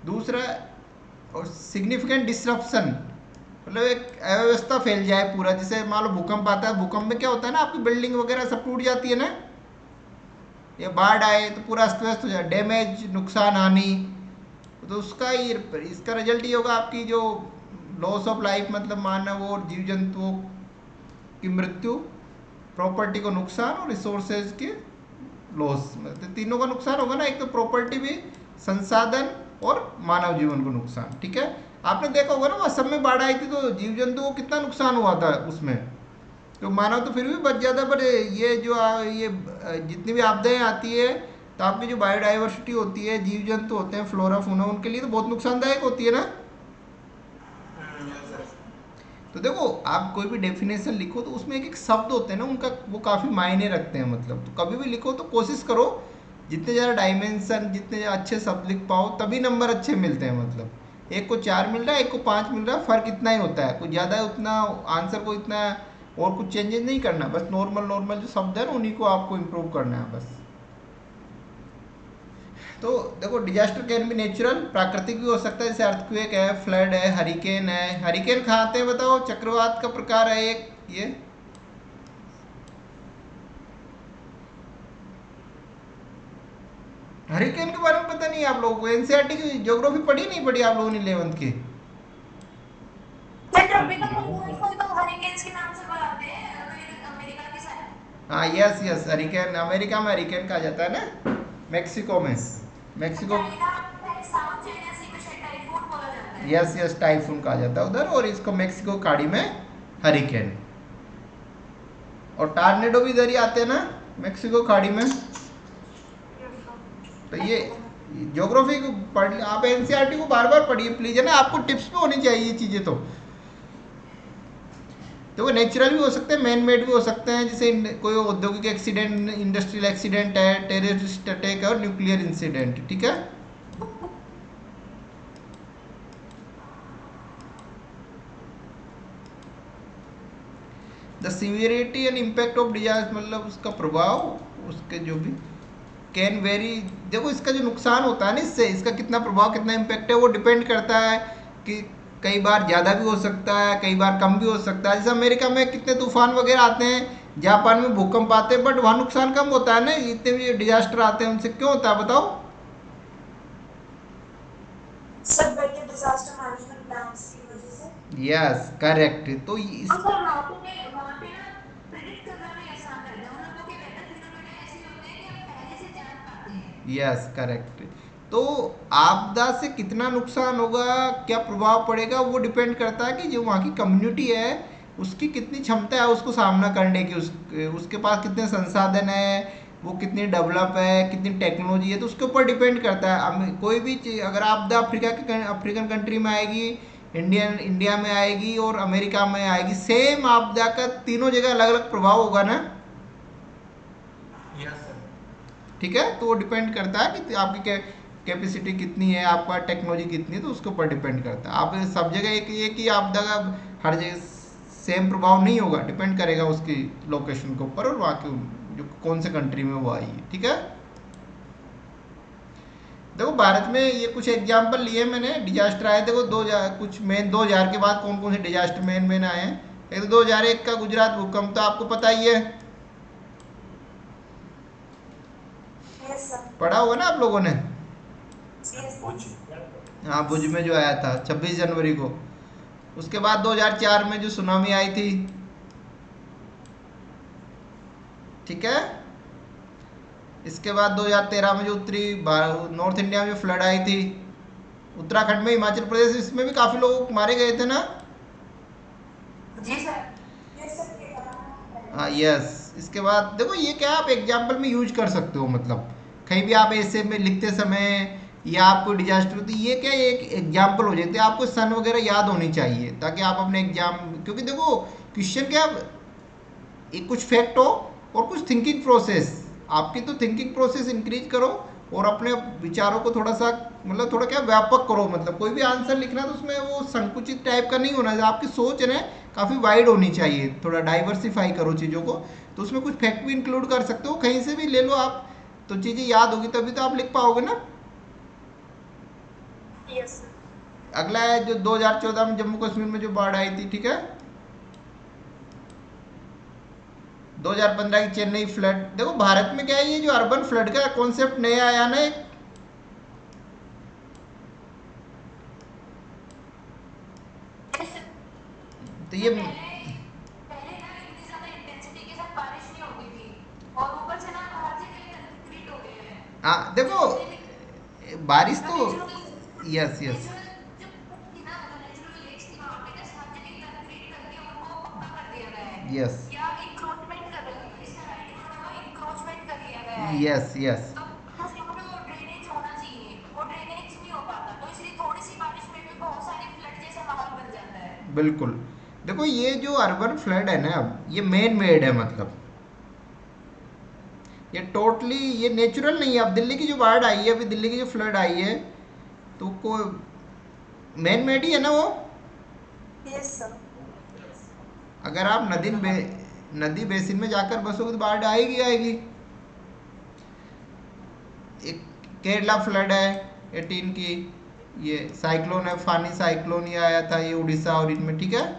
दूसरा, और significant disruption, मतलब एक अव्यवस्था फैल जाए पूरा, जैसे मान लो भूकंप आता है, भूकंप में क्या होता है ना, आपकी बिल्डिंग वगैरह सब टूट जाती है ना, या बाढ़ आए तो पूरा अस्त व्यस्त हो जाए, डैमेज, नुकसान, हानि। तो उसका ही, इसका रिजल्ट ये होगा आपकी जो लॉस ऑफ लाइफ, मतलब मानव और जीव जंतुओं की मृत्यु, प्रॉपर्टी को नुकसान और रिसोर्सेज के लॉस, मतलब तीनों का नुकसान होगा ना, एक तो प्रॉपर्टी भी, संसाधन और मानव जीवन को नुकसान। ठीक है, आपने देखा होगा ना वहाँ सब में बाढ़ आई थी तो जीव जंतुओं को कितना नुकसान हुआ था उसमें, तो मानव तो फिर भी बच जाता, पर ये जो ये जितनी भी आपदाएं आती है तो आपकी जो बायोडाइवर्सिटी होती है, जीव जंतु होते हैं, फ्लोरा फूना, उनके लिए तो बहुत नुकसानदायक होती है ना। Yes sir. तो देखो, आप कोई भी डेफिनेशन लिखो तो उसमें एक एक शब्द होते हैं ना, उनका वो काफ़ी मायने रखते हैं, मतलब तो कभी भी लिखो तो कोशिश करो जितने ज़्यादा डायमेंशन, जितने अच्छे शब्द लिख पाओ तभी नंबर अच्छे मिलते हैं, मतलब एक को 4 मिल रहा है, एक को 5 मिल रहा है, फ़र्क इतना ही होता है, कुछ ज़्यादा उतना आंसर को इतना और कुछ चेंजेस नहीं करना, बस नॉर्मल नॉर्मल जो शब्द है ना उन्हीं को आपको इम्प्रूव करना है बस। तो देखो, डिजास्टर कैन भी नेचुरल, प्राकृतिक भी हो सकता है, जैसे अर्थक्वेक है, फ्लड है, हरिकेन है। हरिकेन कहाँ आते हैं बताओ, चक्रवात का प्रकार है एक ये। हरिकेन के बारे में पता नहीं आप लोगों को, एनसीईआरटी की ज्योग्राफी पढ़ी नहीं पढ़ी आप लोगों ने 11th की? सर ट्रॉपिकल मानसून को तो हरिकेन्स के नाम से बुलाते हैं, अमेरिका की साइड। हाँ, यस यस, हरिकेन अमेरिका में हरिकेन कहा जाता है ना, मैक्सिको में, मैक्सिको। चाइना साउथ चाइना सी में शायद टाइफून बोला जाता है। यस यस, टाइफून कहा जाता है उधर, और इसको मैक्सिको खाड़ी में हरिकेन। और टार्नेडो भी इधर ही आते हैं ना, मैक्सिको खाड़ी में। तो ये ज्योग्राफी को पढ़, आप एनसीईआरटी को बार बार पढ़िए प्लीज, है ना, आपको टिप्स में होनी चाहिए ये चीज़ें। तो वो नेचुरल भी हो सकते हैं, मैन मेड भी हो सकते हैं, जैसे कोई औद्योगिक एक्सीडेंट, इंडस्ट्रियल एक्सीडेंट है, टेररिस्ट अटैक है, और न्यूक्लियर इंसिडेंट। ठीक है, the severity and impact of disaster, मतलब उसका प्रभाव, उसके जो भी कैन वेरी। देखो, इसका जो नुकसान होता है ना, इससे इसका कितना प्रभाव, कितना इम्पैक्ट है, वो डिपेंड करता है कि कई बार ज़्यादा भी हो सकता है, कई बार कम भी हो सकता है। जैसे अमेरिका में कितने तूफान वगैरह आते हैं, जापान में भूकंप आते हैं, बट वहाँ नुकसान कम होता है ना, जितने भी डिजास्टर आते हैं उनसे क्यों होता है बताओ? सब बेटर डिजास्टर मैनेजमेंट प्लान्स की वजह से। यस करेक्ट, तो इस, और सर वहाँ पे ना प्रेडिक्ट करना भी आसान रहता है, उन लोगों के वेदर फिनोमेना ऐसे होते हैं कि हम पहले से जान पाते हैं। यस करेक्ट, तो आपदा से कितना नुकसान होगा, क्या प्रभाव पड़ेगा, वो डिपेंड करता है कि जो वहाँ की कम्युनिटी है उसकी कितनी क्षमता है उसको सामना करने की, उसके पास कितने संसाधन है, वो कितनी डेवलप है, कितनी टेक्नोलॉजी है, तो उसके ऊपर डिपेंड करता है। कोई भी चीज़, अगर आपदा अफ्रीकन कंट्री में आएगी, इंडिया में आएगी और अमेरिका में आएगी, सेम आपदा का तीनों जगह अलग अलग प्रभाव होगा ना। Yes sir. ठीक है, तो वो डिपेंड करता है कि आपकी कैपेसिटी कितनी है, आपका टेक्नोलॉजी कितनी है, तो उसके ऊपर डिपेंड करता है। आप सब जगह एक ही आपदा का हर जगह सेम प्रभाव नहीं होगा, डिपेंड करेगा उसकी लोकेशन के ऊपर और वहाँ की जो कौन से कंट्री में वो आई है। ठीक है, देखो भारत में ये कुछ एग्जाम्पल लिए मैंने, डिजास्टर आए, देखो 2000 कुछ मेन, 2000 के बाद कौन कौन से डिजास्टर मेन मेन आए हैं। एक तो 2001 का गुजरात भूकंप, तो आपको पता ही है, यस सर। पढ़ा होगा ना आप लोगों ने। यस कुछ। हाँ, भुज में जो आया था 26 जनवरी को। उसके बाद 2004 में जो सुनामी आई थी। ठीक है, इसके बाद 2013 में जो उत्तरी नॉर्थ इंडिया में जो फ्लड आई थी, उत्तराखंड में, हिमाचल प्रदेश, इसमें भी काफ़ी लोग मारे गए थे ना। जी सर। यस सर ये करा हाँ यस, इसके बाद देखो ये क्या, आप एग्जाम्पल में यूज कर सकते हो, मतलब कहीं भी आप ऐसे में लिखते समय या आपको डिजास्टर, तो ये क्या, एक एग्जाम्पल हो जाते हैं, आपको सन वगैरह याद होनी चाहिए ताकि आप अपने एग्जाम, क्योंकि देखो क्वेश्चन क्या, एक कुछ फैक्ट हो और कुछ थिंकिंग प्रोसेस, आपकी तो थिंकिंग प्रोसेस इंक्रीज करो और अपने विचारों को थोड़ा सा, मतलब थोड़ा क्या व्यापक करो, मतलब कोई भी आंसर लिखना तो उसमें वो संकुचित टाइप का नहीं होना चाहिए, आपकी सोच है ना काफ़ी वाइड होनी चाहिए, थोड़ा डाइवर्सिफाई करो चीज़ों को। तो उसमें कुछ फैक्ट भी इंक्लूड कर सकते हो, कहीं से भी ले लो आप, तो चीज़ें याद होगी तभी तो आप लिख पाओगे ना। Yes sir. अगला है जो 2014 में जम्मू कश्मीर में जो बाढ़ आई थी, ठीक है। 2015 की चेन्नई फ्लड। देखो भारत में क्या है, ये जो अर्बन फ्लड का कॉन्सेप्ट नया आया ना एक, तो ये पहले पहले ना इतनी ज्यादा इंटेंसिटी के साथ बारिश नहीं होती थी, और ऊपर से ना हर जगह कंक्रीट हो गए हैं। हाँ तो देखो इसलिए बारिश जो तो, नेचुरल यस यस नेचुरल जो थी ना, मतलब नेचुरल लेक्स थी वहाँ पे ना हर जगह कंक्रीट करके उनको पक्का कर दिया गया है, यस या इंक्रोचमेंट कर रहा है, इसका राइट वर्ड होगा इंक्रोचमेंट कर दिया गया है। यस यस तो बस यहाँ पे वो ड्रेनेज होना चाहिए, वो ड्रेनेज नहीं हो पाता, तो इसलिए थोड़ी सी बारिश में भी बहुत सारे फ्लड जैसा माहौल बन जाता है। बिल्कुल। देखो ये जो अर्बन फ्लड है ना, ये मैन मेड है, मतलब ये टोटली ये नेचुरल नहीं है। अब दिल्ली की जो बाढ़ आई है, अभी दिल्ली की जो फ्लड आई है, तो को मैन मेड ही है ना वो। Yes sir. अगर आप नदी बेसिन में जाकर बसोगे तो बाढ़ आएगी आएगी। एक केरला फ्लड है 18 की, ये साइक्लोन है, फानी साइक्लोन ये आया था, ये उड़ीसा और इनमें, ठीक है।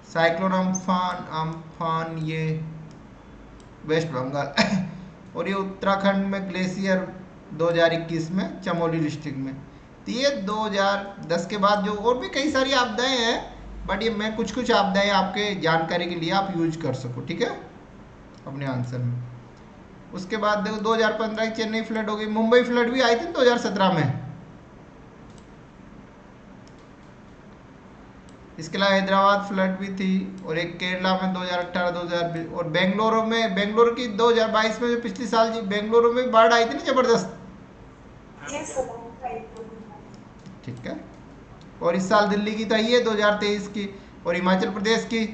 साइक्लोन अम्फान अम्फान ये वेस्ट बंगाल और ये उत्तराखंड में ग्लेशियर 2021 में चमोली डिस्ट्रिक्ट में। तो ये 2010 के बाद जो और भी कई सारी आपदाएं हैं, बट ये मैं कुछ कुछ आपदाएं आपके जानकारी के लिए आप यूज कर सको, ठीक है, अपने आंसर में। उसके बाद देखो 2015 की चेन्नई फ्लड हो गई, मुंबई फ्लड भी आई थी 2017 में। इसके अलावा हैदराबाद फ्लड भी थी, और एक केरला में 2018 2020, और बेंगलुरु में, बेंगलुरु की 2022 में जो पिछले साल जी बेंगलुरु में बाढ़ आई थी ना जबरदस्त, यस सर, राइट। ठीक है। और इस साल दिल्ली की तो आई है 2023 की। और हिमाचल प्रदेश की,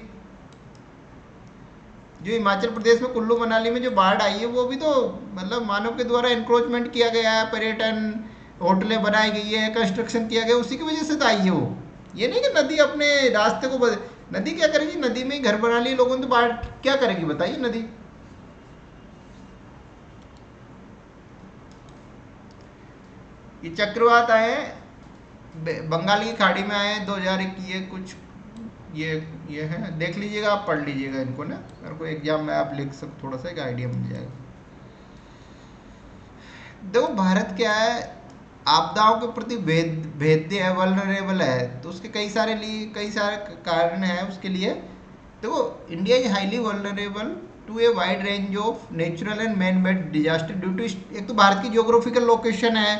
जो हिमाचल प्रदेश में कुल्लू मनाली में जो बाढ़ आई है, वो भी तो मतलब मानव के द्वारा इंक्रोचमेंट किया गया है, पर्यटन होटलें बनाई गई है, कंस्ट्रक्शन किया गया, उसी की वजह से तो आई है वो। ये नहीं कि नदी अपने रास्ते को नदी क्या करेगी, नदी में ही घर बना लिए लोगों ने, तो बाढ़ क्या करेगी बताइए नदी। ये चक्रवात आए बंगाल की खाड़ी में आए 2021, ये कुछ ये है, देख लीजिएगा, आप पढ़ लीजिएगा इनको ना, अगर कोई एग्जाम में आप लिख सको, थोड़ा सा एक आइडिया मिल जाएगा। देखो भारत क्या है, आपदाओं के प्रति भेद्य है, वल्नरेबल है, तो उसके कई सारे कारण हैं उसके लिए। देखो India is highly vulnerable to a wide range of natural and man made disaster due to, एक तो भारत की जियोग्राफिकल लोकेशन है,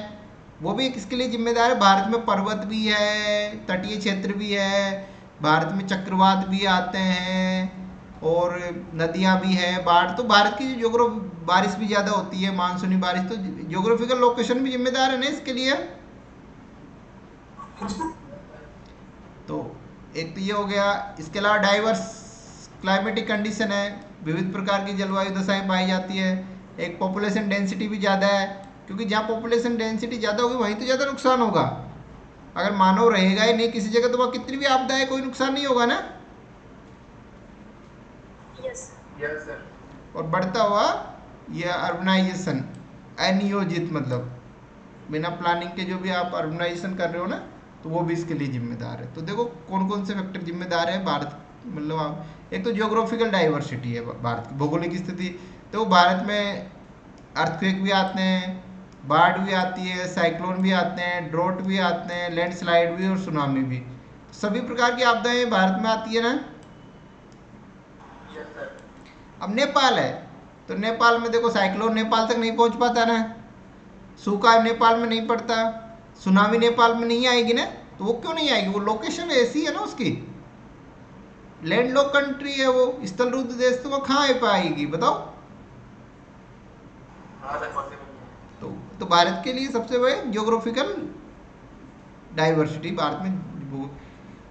वो भी इसके लिए जिम्मेदार है। भारत में पर्वत भी है, तटीय क्षेत्र भी है, भारत में चक्रवात भी आते हैं, और नदियां भी है। बाढ़ तो भारत की जो बारिश भी ज़्यादा होती है, मानसूनी बारिश, तो जियोग्राफिकल लोकेशन भी जिम्मेदार है ना इसके लिए। तो एक तो ये हो गया। इसके अलावा डाइवर्स क्लाइमेटिक कंडीशन है, विविध प्रकार की जलवायु दशाएं पाई जाती है। एक पॉपुलेशन डेंसिटी भी ज़्यादा है, क्योंकि जहाँ पॉपुलेशन डेंसिटी ज़्यादा होगी वहीं तो ज़्यादा नुकसान होगा। अगर मानव रहेगा ही नहीं किसी जगह, तो वहाँ कितनी भी आपदा है कोई नुकसान नहीं होगा ना। Yes yes sir. और बढ़ता हुआ ये अर्बनाइजेशन, अनियोजित, मतलब बिना प्लानिंग के जो भी आप अर्बनाइजेशन कर रहे हो ना, तो वो भी इसके लिए जिम्मेदार है। तो देखो कौन कौन से फैक्टर जिम्मेदार है भारत, मतलब आप एक तो जियोग्राफिकल डाइवर्सिटी है भारत की भौगोलिक स्थिति। तो भारत में अर्थक्वेक भी आते हैं, बाढ़ भी आती है, साइक्लोन भी आते हैं, ड्रोट भी आते हैं, लैंडस्लाइड भी और सुनामी भी, सभी प्रकार की आपदाएं भारत में आती है ना। Yes sir. अब नेपाल है, तो नेपाल में देखो साइक्लोन नेपाल तक नहीं पहुंच पाता ना, सूखा नेपाल में नहीं पड़ता, सुनामी नेपाल में नहीं आएगी ना। तो वो क्यों नहीं आएगी, वो लोकेशन ऐसी है ना उसकी, लैंडलॉक कंट्री है वो, स्थल रुद्ध देश, तो वो कहाँ आ पाएगी बताओ। हाँ सर, पॉसिबल नहीं है। तो भारत के लिए सबसे बड़े जियोग्राफिकल डाइवर्सिटी भारत में।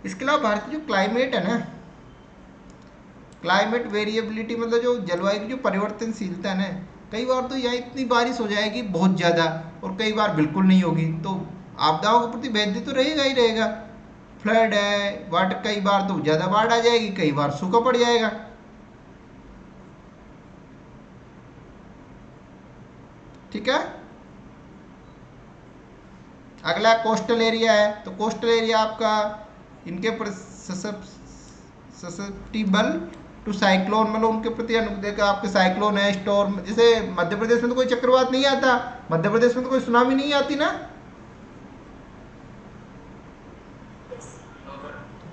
इसके अलावा भारत की जो क्लाइमेट है ना, क्लाइमेट वेरिएबिलिटी, मतलब जो जलवायु की जो परिवर्तनशीलता है ना, कई बार तो यहाँ इतनी बारिश हो जाएगी बहुत ज़्यादा, और कई बार बिल्कुल नहीं होगी, तो आपदाओं के प्रति भेद्य तो रहेगा ही रहेगा। फ्लड है, वाटर, कई बार तो ज़्यादा बाढ़ आ जाएगी, कई बार सूखा पड़ जाएगा, ठीक है। अगला कोस्टल एरिया है, तो कोस्टल एरिया आपका इनके ससेप्टिबल टू साइक्लोन, मतलब उनके प्रति देखा आपके साइक्लोन है, स्टॉर्म। जैसे मध्य प्रदेश में तो कोई चक्रवात नहीं आता, मध्य प्रदेश में तो कोई सुनामी नहीं आती ना,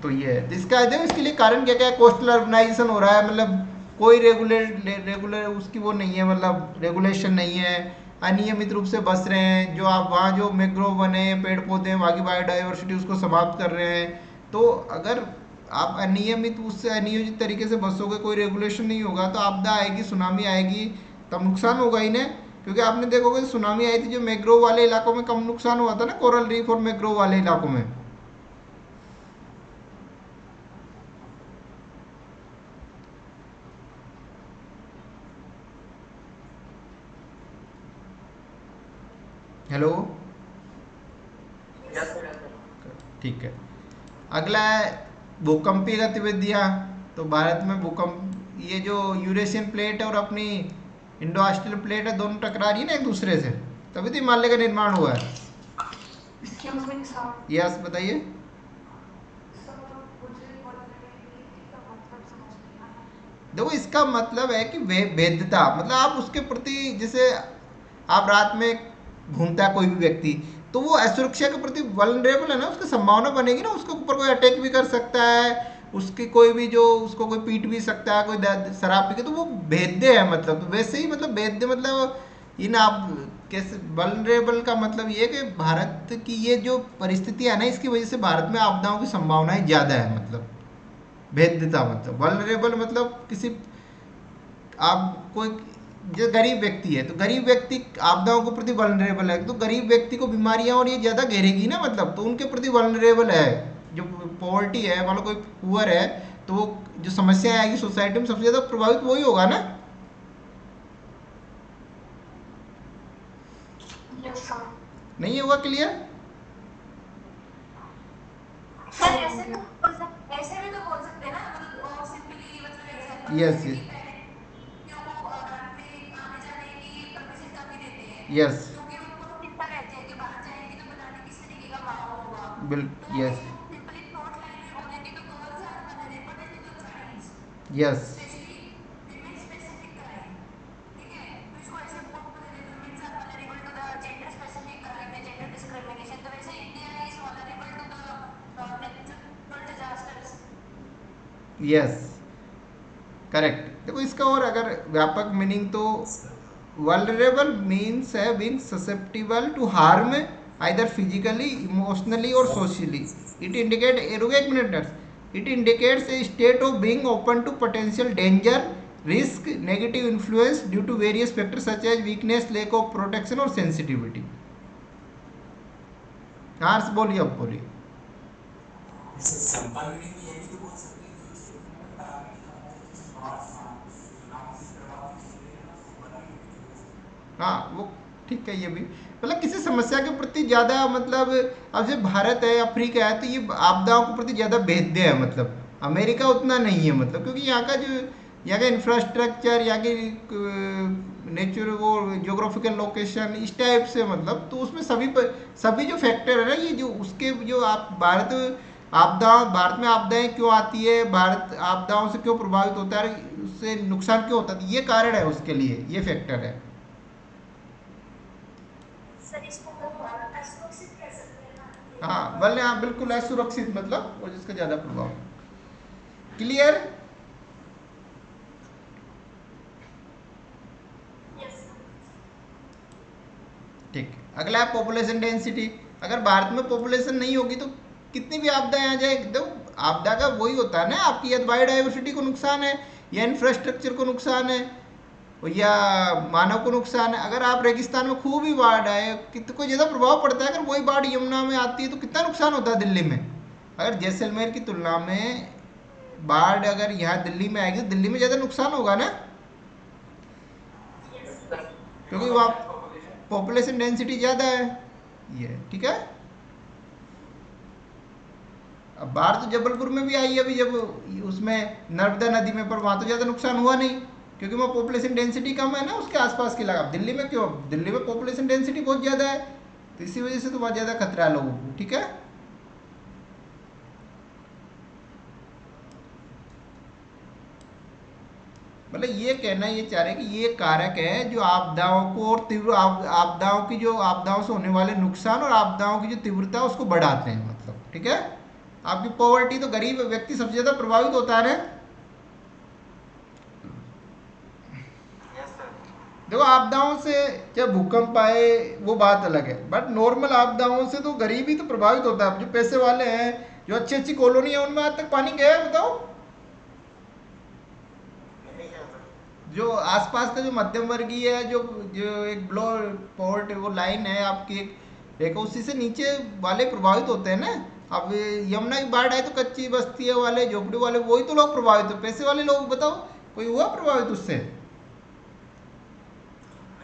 तो ये है। इसका देखो इसके लिए कारण क्या क्या है, कोस्टल अर्बनाइजेशन हो रहा है, मतलब कोई रेगुलर उसकी वो नहीं है, मतलब रेगुलेशन नहीं है, अनियमित रूप से बस रहे हैं, जो आप वहाँ जो मैंग्रोव बने पेड़ पौधे हैं वहाँ की बायोडाइवर्सिटी उसको समाप्त कर रहे हैं। तो अगर आप अनियमित उससे अनियोजित तरीके से बसोगे, कोई रेगुलेशन नहीं होगा, तो आपदा आएगी, सुनामी आएगी, तब नुकसान होगा ही ना। क्योंकि आपने देखोगे सुनामी आई थी जो मैंग्रोव वाले इलाकों में कम नुकसान हुआ था ना, कोरल रीफ और मैंग्रोव वाले इलाकों में। Hello, yes sir, yes sir. ठीक है। अगला है भूकंपीय गतिविधियाँ। तो भारत में भूकंप, ये जो यूरेशियन प्लेट है और अपनी इंडो ऑस्ट्रेलियन प्लेट है, दोनों टकरा रही है ना एक दूसरे से, तभी तो हिमालय का निर्माण हुआ है। यस बताइए। देखो इसका मतलब है कि भेद्यता, मतलब आप उसके प्रति, जैसे आप रात में घूमता है कोई भी व्यक्ति, तो वो असुरक्षा के प्रति वल्नरेबल है ना, उसकी संभावना बनेगी ना, उसके ऊपर कोई अटैक भी कर सकता है, उसकी कोई भी जो उसको कोई पीट भी सकता है, कोई शराब पी के, तो वो भेद्य है। मतलब तो वैसे ही मतलब भेद्य मतलब इन आप कैसे वल्नरेबल का मतलब ये कि भारत की ये जो परिस्थितियाँ है ना, इसकी वजह से भारत में आपदाओं की संभावनाएं ज़्यादा है। मतलब भेद्यता मतलब वल्नरेबल मतलब किसी, आप कोई जो गरीब व्यक्ति है, तो गरीब व्यक्ति आपदाओं के प्रति वल्नरेबल है, तो गरीब व्यक्ति को बीमारियां और ये ज़्यादा घेरेगी ना, मतलब तो उनके प्रति वल्नरेबल है। जो पॉवर्टी है, मान लो कोई पुअर है, तो वो जो समस्याएं आएगी सोसाइटी में सबसे ज़्यादा प्रभावित वही होगा ना। नहीं होगा क्लियर? सर ऐसे भी तो बोल सकते हैं ना, मतलब और सिंपली मतलब एग्जांपल यस जैसे यस कि बच्चों को रात में आने जाने की परमिशन कम ही देते हैं, यस क्योंकि उनको तो चिंता रहती है कि बाहर जाएंगे तो पता नहीं किस तरीके का माहौल होगा। बिल तो यस इसको सिंपली थॉट लाइन में बोलेंगे तो girls are vulnerable to the crimes, yes specially women specific crime. ठीक है, तो इसको ऐसे बोल देते, women are vulnerable to the gender specific crime या जेंडर डिस्क्रिमिनेशन। तो वैसे India is vulnerable to the natural disasters. Yes correct. देखो इसका और अगर व्यापक मीनिंग, तो वल्नरेबल मीन्स है being susceptible to harm either physically emotionally और सोशली। इट इंडिकेट, रुको एक minute, it indicates a state of being open to potential danger, risk, negative influence due to various factors such as weakness, lack of protection और sensitivity. हाँ बोलिए, अब बोलिए। हाँ वो ठीक है, ये भी मतलब किसी समस्या के प्रति ज़्यादा, मतलब अब जैसे भारत है, अफ्रीका है, तो ये आपदाओं के प्रति ज़्यादा भेद्य है। मतलब अमेरिका उतना नहीं है, मतलब क्योंकि यहाँ का जो, यहाँ का इंफ्रास्ट्रक्चर, यहाँ की नेचर, वो जोग्राफिकल लोकेशन इस टाइप से, मतलब तो उसमें सभी जो फैक्टर है ना, ये जो उसके जो आप भारत में आपदाएं क्यों आती है, भारत आपदाओं से क्यों प्रभावित होता है, उससे नुकसान क्यों होता है, ये कारण है उसके लिए, ये फैक्टर है। सर इसको असुरक्षित कह सकते हैं ना, हाँ भले, हाँ बिल्कुल असुरक्षित मतलब, और जिसका ज़्यादा प्रभाव। क्लियर? ठीक। अगला है पॉपुलेशन डेंसिटी। अगर भारत में पॉपुलेशन नहीं होगी तो कितनी भी आपदाएं आ जाए, तो आपदा का वही होता है ना, आपकी या बायोडाइवर्सिटी को नुकसान है, या इंफ्रास्ट्रक्चर को नुकसान है, या मानव को नुकसान है। अगर आप रेगिस्तान में खूब ही बाढ़ आए, कितना कोई ज़्यादा प्रभाव पड़ता है। अगर वही बाढ़ यमुना में आती है तो कितना नुकसान होता है दिल्ली में। अगर जैसलमेर की तुलना में बाढ़ अगर यहाँ दिल्ली में आएगी तो दिल्ली में ज़्यादा नुकसान होगा ना, क्योंकि वहाँ पॉपुलेशन डेंसिटी ज़्यादा है। ये ठीक है। अब बाढ़ तो जबलपुर में भी आई है अभी, जब उसमें नर्मदा नदी में, पर वहाँ तो ज़्यादा नुकसान हुआ नहीं, क्योंकि वहाँ पॉपुलेशन डेंसिटी कम है ना उसके आसपास के इलाका। दिल्ली में क्यों, दिल्ली में पॉपुलेशन डेंसिटी बहुत ज़्यादा है, तो इसी वजह से तो बहुत ज़्यादा खतरा है लोगों को, ठीक है। मतलब ये कहना ये चाह रहे हैं कि ये कारक है जो आपदाओं को और तीव्र आपदाओं की जो आपदाओं से होने वाले नुकसान और आपदाओं की जो तीव्रता है उसको बढ़ाते हैं, मतलब ठीक है। आपकी पॉवर्टी, तो गरीब व्यक्ति सबसे ज्यादा प्रभावित होता है ना। Yes sir. देखो आपदाओं से जब भूकंप आए वो बात अलग है, बट नॉर्मल आपदाओं से तो गरीब ही तो प्रभावित होता है। जो पैसे वाले हैं, जो अच्छी अच्छी कॉलोनी है, उनमें आज तक पानी गया है बताओ। नहीं है सर। जो आसपास का जो मध्यम वर्गीय है, जो जो एक ब्लो पॉवर्टी वो लाइन है आपकी, एक उसी से नीचे वाले प्रभावित होते हैं ना। अब यमुना की बाढ़ आए तो कच्ची बस्तियों वाले, झोपड़ी वाले, वही तो लोग प्रभावित हो। पैसे वाले लोग बताओ, कोई हुआ प्रभावित उससे? नहीं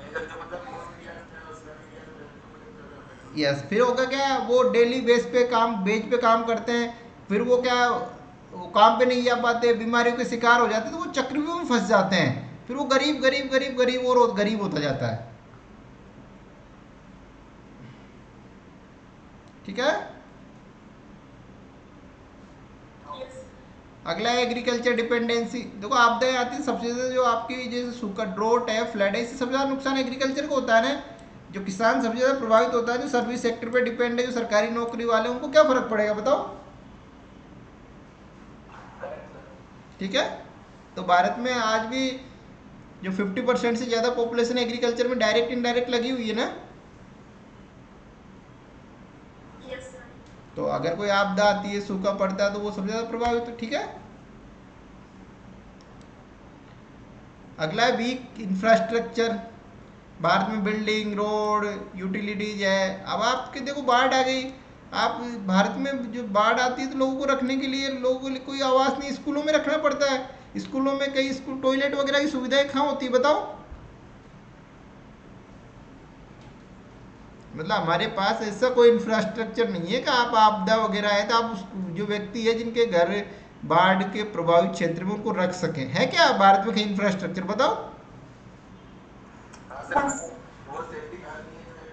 सर, जो मतलब पोस्ट एरिया में उसमें एरिया में रहते हैं, तो मुझे ज़्यादा अफेक्ट होता यस, फिर होगा क्या, वो डेली बेस पे काम करते हैं, फिर वो क्या, वो काम पे नहीं जा पाते, बीमारियों के शिकार हो जाते हैं, तो वो चक्रव्यूह में फंस जाते हैं। फिर वो गरीब गरीब गरीब गरीब और गरीब होता जाता है, ठीक है। है। यस। अगला है एग्रीकल्चर डिपेंडेंसी। देखो आपदाएं आती है सबसे ज्यादा, जो आपकी जैसे सूखा, ड्रोट है, फ्लड है, इससे सबसे ज्यादा नुकसान एग्रीकल्चर को होता है ना। जो किसान सबसे ज्यादा प्रभावित होता है, जो सर्विस सेक्टर पे डिपेंड है, जो सरकारी नौकरी वाले, उनको क्या फर्क पड़ेगा बताओ, करेक्ट सर। ठीक है। तो भारत में आज भी जो 50% से ज्यादा पॉपुलेशन एग्रीकल्चर में डायरेक्ट इनडायरेक्ट लगी हुई है ना। Yes sir. तो अगर कोई आपदा आती है, सूखा पड़ता है, तो वो सबसे ज्यादा प्रभावित है, ठीक है। अगला है वीक इंफ्रास्ट्रक्चर। भारत में बिल्डिंग, रोड, यूटिलिटीज है। अब आपके देखो बाढ़ आ गई, आप भारत में जो बाढ़ आती है तो लोगों को रखने के लिए, लोगों के लिए कोई आवास नहीं, स्कूलों में रखना पड़ता है। स्कूलों में कई स्कूल टॉयलेट वगैरह की सुविधाएं कहाँ होती है बताओ। मतलब हमारे पास ऐसा कोई इंफ्रास्ट्रक्चर नहीं है कि आप आपदा वगैरह है तो आप जो व्यक्ति है जिनके घर बाढ़ के प्रभावित क्षेत्र में, उनको रख सकें। है क्या भारत में कहीं इंफ्रास्ट्रक्चर बताओ? हाँ सर, वो सेफ्टी कार्ड नहीं है सर,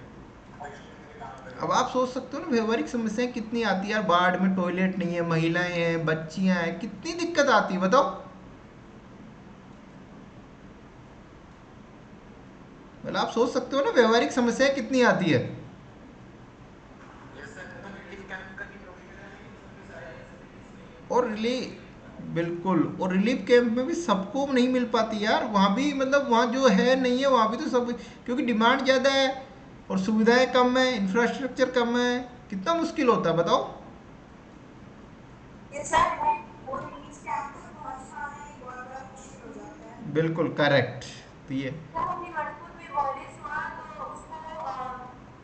इन्फेक्शन के काम पे। अब आप सोच सकते हो ना, व्यवहारिक समस्याएं कितनी आती है यार। बाढ़ में टॉयलेट नहीं है, महिलाएं हैं, बच्चियां हैं, कितनी दिक्कत आती है बताओ। मतलब आप सोच सकते हो ना, व्यवहारिक समस्याएं कितनी आती है। यस सर, मतलब रिलीफ कैंप का भी प्रोविजन है, लेकिन उसमें सारी फैसिलिटीज नहीं है। और बिल्कुल, और रिलीफ कैंप में भी सबको नहीं मिल पाती यार। वहाँ भी मतलब वहाँ जो है नहीं है, वहाँ भी तो सब, क्योंकि डिमांड ज़्यादा है और सुविधाएं कम है, इंफ्रास्ट्रक्चर कम है, कितना मुश्किल होता है बताओ। ये सर वो रिलीज कैंप से बहुत सारे बहुत बड़ा मुश्किल हो जाता है। बिल्कुल करेक्ट। तो ये जब अपनी मणिपुर में वायलेंस हुआ तो उसको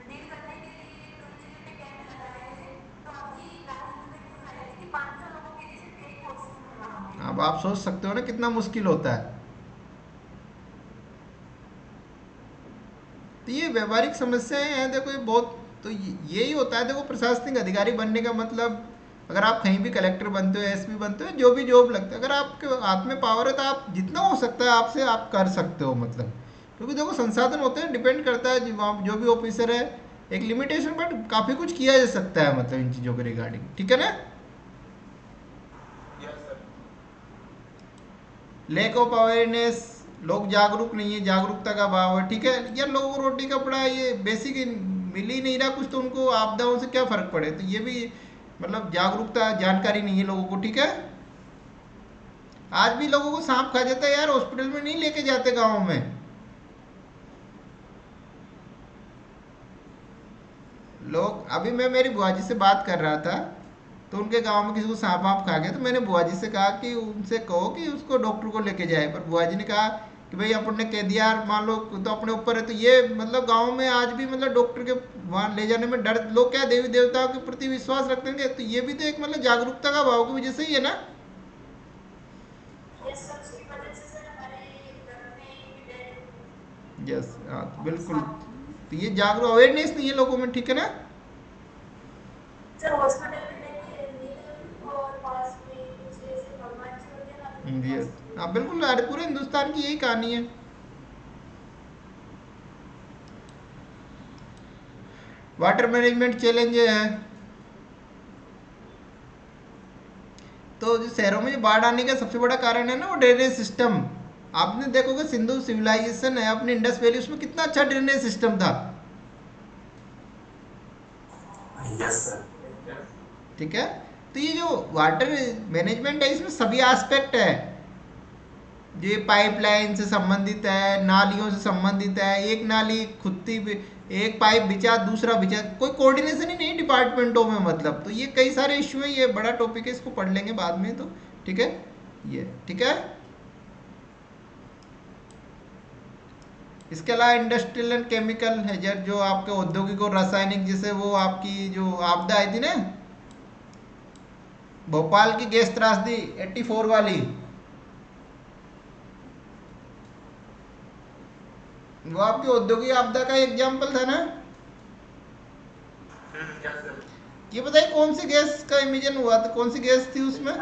डील करने के लिए कई जगह पे कैंप लगाए थे। तो अभी लास्ट में न्यूज आई थी कि 500 लोगों के लिए सिर्फ एक पोस्टिंग है वहाँ पे। अब आप सोच सकते हो ना कितना मुश्किल होता है। तो ये व्यवहारिक समस्याएं हैं, देखो ये बहुत, तो यही होता है। देखो प्रशासनिक अधिकारी बनने का मतलब, अगर आप कहीं भी कलेक्टर बनते हो, एसपी बनते हो, जो भी जॉब लगता है, अगर आपके हाथ में पावर है तो आप जितना हो सकता है आपसे आप कर सकते हो, मतलब क्योंकि देखो संसाधन होते हैं, डिपेंड करता है जो भी ऑफिसर है, एक लिमिटेशन, बट काफ़ी कुछ किया जा सकता है मतलब इन चीज़ों के रिगार्डिंग, ठीक है ना। Yes sir. Lack of awareness, लोग जागरूक नहीं है, जागरूकता का अभाव है, ठीक है यार। लोगों को रोटी कपड़ा ये बेसिक मिल ही नहीं रहा कुछ, तो उनको आपदाओं से क्या फर्क पड़े। तो ये भी मतलब जागरूकता, जानकारी नहीं है लोगों को, ठीक है। आज भी लोगों को सांप खा जाता है यार, हॉस्पिटल में नहीं लेके जाते गाँव में लोग। अभी मैं मेरी बुआ जी से बात कर रहा था, तो उनके गांव में किसी को सांप वाप खा गया, तो मैंने बुआ जी से कहा कि उनसे कहो कि उसको डॉक्टर को लेके जाए, पर बुआ जी ने कहा कि भाई अपन ने कह दिया, मान लो तो अपने ऊपर है। तो ये मतलब गांव में आज भी मतलब डॉक्टर के वहाँ ले जाने में डर, लोग क्या देवी देवताओं के प्रति विश्वास रखते हैं। तो ये भी तो एक मतलब जागरूकता का अभाव की वजह से ही है ना। ये सब उसकी वजह से सर हमारे घर में भी डेथ यस हाँ, तो बहुत बिल्कुल। सारे। तो ये जागरूक अवेयरनेस नहीं है लोगों में, ठीक है ना। सर हॉस्पिटल में लेके नीलम और पास में कुछ ऐसे भगवान जी होते हैं ना, तो उनके यस पास भी हाँ लेके बिल्कुल, अरे पूरे हिंदुस्तान की यही कहानी है। वाटर मैनेजमेंट चैलेंज है। तो जो शहरों में जो बाढ़ आने का सबसे बड़ा कारण है ना, वो ड्रेनेज सिस्टम। आपने देखोगे सिंधु सिविलाइजेशन है अपने इंडस वैली, उसमें कितना अच्छा ड्रेनेज सिस्टम था। Yes sir. ठीक है, तो ये जो वाटर मैनेजमेंट है इसमें सभी एस्पेक्ट है। ये पाइपलाइन से संबंधित है, नालियों से संबंधित है, एक नाली खुदती एक पाइप बिछा दूसरा बिछा, कोई कोऑर्डिनेशन ही नहीं डिपार्टमेंटों में, मतलब तो ये कई सारे इश्यू है। ये बड़ा टॉपिक है, इसको पढ़ लेंगे बाद में। तो ठीक है, ये ठीक है। इसके अलावा इंडस्ट्रियल एंड केमिकल हैजर्ड, जो आपके औद्योगिक और रासायनिक, जैसे वो आपकी जो आपदा आई थी ना भोपाल की गैस त्रासदी 84 वाली, वो आपकी औद्योगिक आपदा का एग्जाम्पल था ना। Yes sir. ये बताइए कौन सी गैस का इमिशन हुआ था, कौन सी गैस थी उसमें?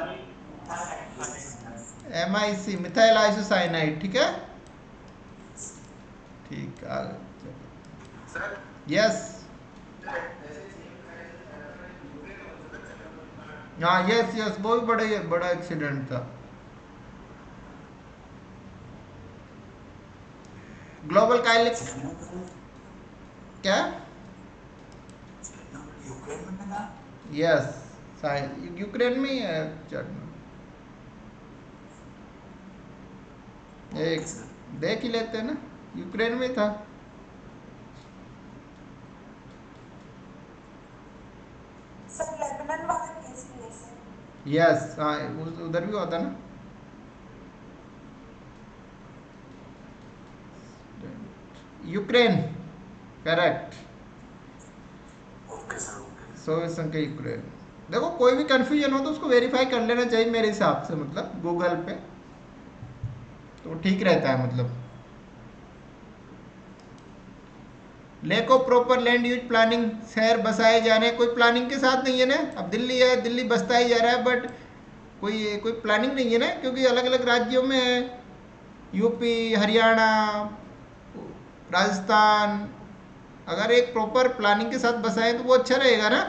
MIC, methyl isocyanide. ठीक है, ठीक आगे। सर यस, हाँ यस यस, वो भी बड़ा बड़ा एक्सीडेंट था। ग्लोबल काइलिक क्या? यूक्रेन में था। यस, यूक्रेन में ही है। एक देख ही लेते हैं ना, यूक्रेन में था। सर लेबनान वाला केस भी है सर। यस, हाँ उधर भी होता ना। Ukraine, correct. Okay sir okay. Soviet संघ के यूक्रेन। देखो कोई भी कंफ्यूजन हो तो उसको वेरीफाई कर लेना चाहिए मेरे हिसाब से, मतलब गूगल पे, तो ठीक रहता है। मतलब lack of proper land use planning, शहर बसाए जा रहे हैं, कोई प्लानिंग के साथ नहीं है ना। अब दिल्ली है, दिल्ली बसता ही जा रहा है, बट कोई प्लानिंग नहीं है ना, क्योंकि अलग अलग राज्यों में है। यूपी, हरियाणा, राजस्थान, अगर एक प्रॉपर प्लानिंग के साथ बसाए तो वो अच्छा रहेगा ना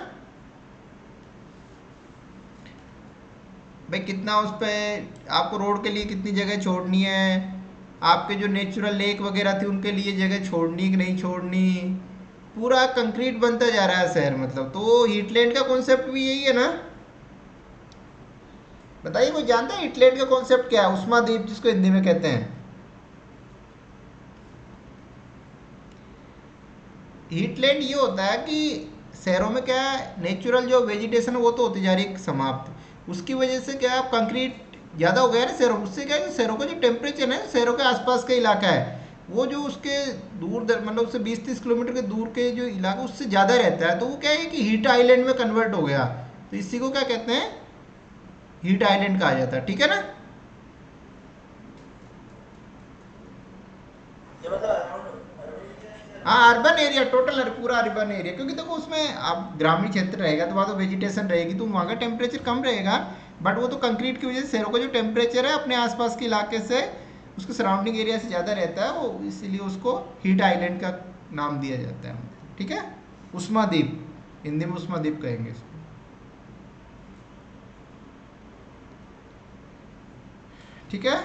भाई। कितना उस पर आपको रोड के लिए कितनी जगह छोड़नी है, आपके जो नेचुरल लेक वगैरह थी उनके लिए जगह छोड़नी कि नहीं छोड़नी। पूरा कंक्रीट बनता जा रहा है शहर, मतलब तो हीटलैंड का कॉन्सेप्ट भी यही है ना। बताइए कोई जानता है हीटलैंड का कॉन्सेप्ट क्या है? उष्मा द्वीप जिसको हिंदी में कहते हैं। हीटलैंड ये होता है कि शहरों में क्या है, नेचुरल जो वेजिटेशन है वो तो होती जा रही है समाप्त, उसकी वजह से क्या है कंक्रीट ज़्यादा हो गया है ना शहरों, उससे क्या है शहरों का जो टेम्परेचर है, शहरों के आसपास का इलाका है वो जो उसके दूर मतलब उससे 20-30 किलोमीटर के दूर के जो इलाका उससे ज़्यादा रहता है, तो वो क्या है कि हीट आइलैंड में कन्वर्ट हो गया। तो इसी को क्या कहते हैं, हीट आइलैंड कहा जाता है। ठीक है ना। ये मतलब अराउंड हाँ अर्बन एरिया, टोटल पूरा अर्बन एरिया, क्योंकि देखो उसमें आप ग्रामीण क्षेत्र रहेगा तो वहाँ तो वेजिटेशन रहेगी तो वहाँ का टेम्परेचर कम रहेगा, बट वो तो कंक्रीट की वजह से शहरों का जो टेम्परेचर है अपने आसपास के इलाके से उसके सराउंडिंग एरिया से ज़्यादा रहता है, वो इसीलिए उसको हीट आइलैंड का नाम दिया जाता है। ठीक है, उष्मा द्वीप, हिंदी में उष्मा द्वीप कहेंगे इसको। ठीक है,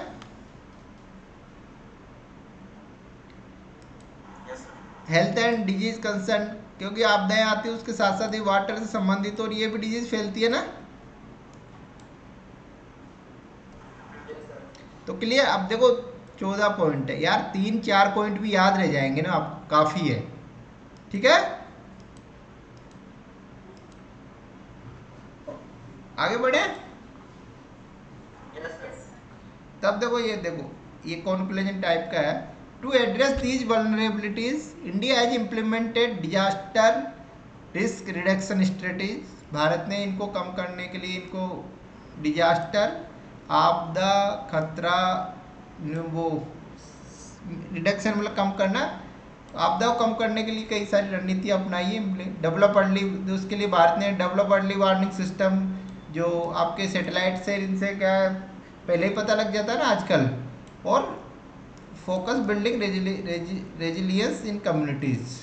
yes sir. Health and disease concern, क्योंकि आपदाएं आती है उसके साथ साथ ही वाटर से संबंधित और ये भी डिजीज फैलती है ना। तो क्लियर, अब देखो 14 पॉइंट है यार, 3-4 पॉइंट भी याद रह जाएंगे ना आप, काफ़ी है। ठीक है, आगे बढ़े। Yes sir. तब देखो ये कॉन्क्लूजन टाइप का है। To address these vulnerabilities India has implemented disaster risk reduction strategies, Bharat ने इनको कम करने के लिए, इनको डिजास्टर आपदा खतरा वो रिडक्शन मतलब कम करना, आपदा को कम करने के लिए कई सारी रणनीतियाँ अपनाई है। डेवलप अर्ली, उसके लिए भारत ने डेवलप अर्ली वार्निंग सिस्टम, जो आपके सेटेलाइट से इनसे क्या पहले ही पता लग जाता है ना आजकल, और फोकस बिल्डिंग रेजिलियंस इन कम्युनिटीज़।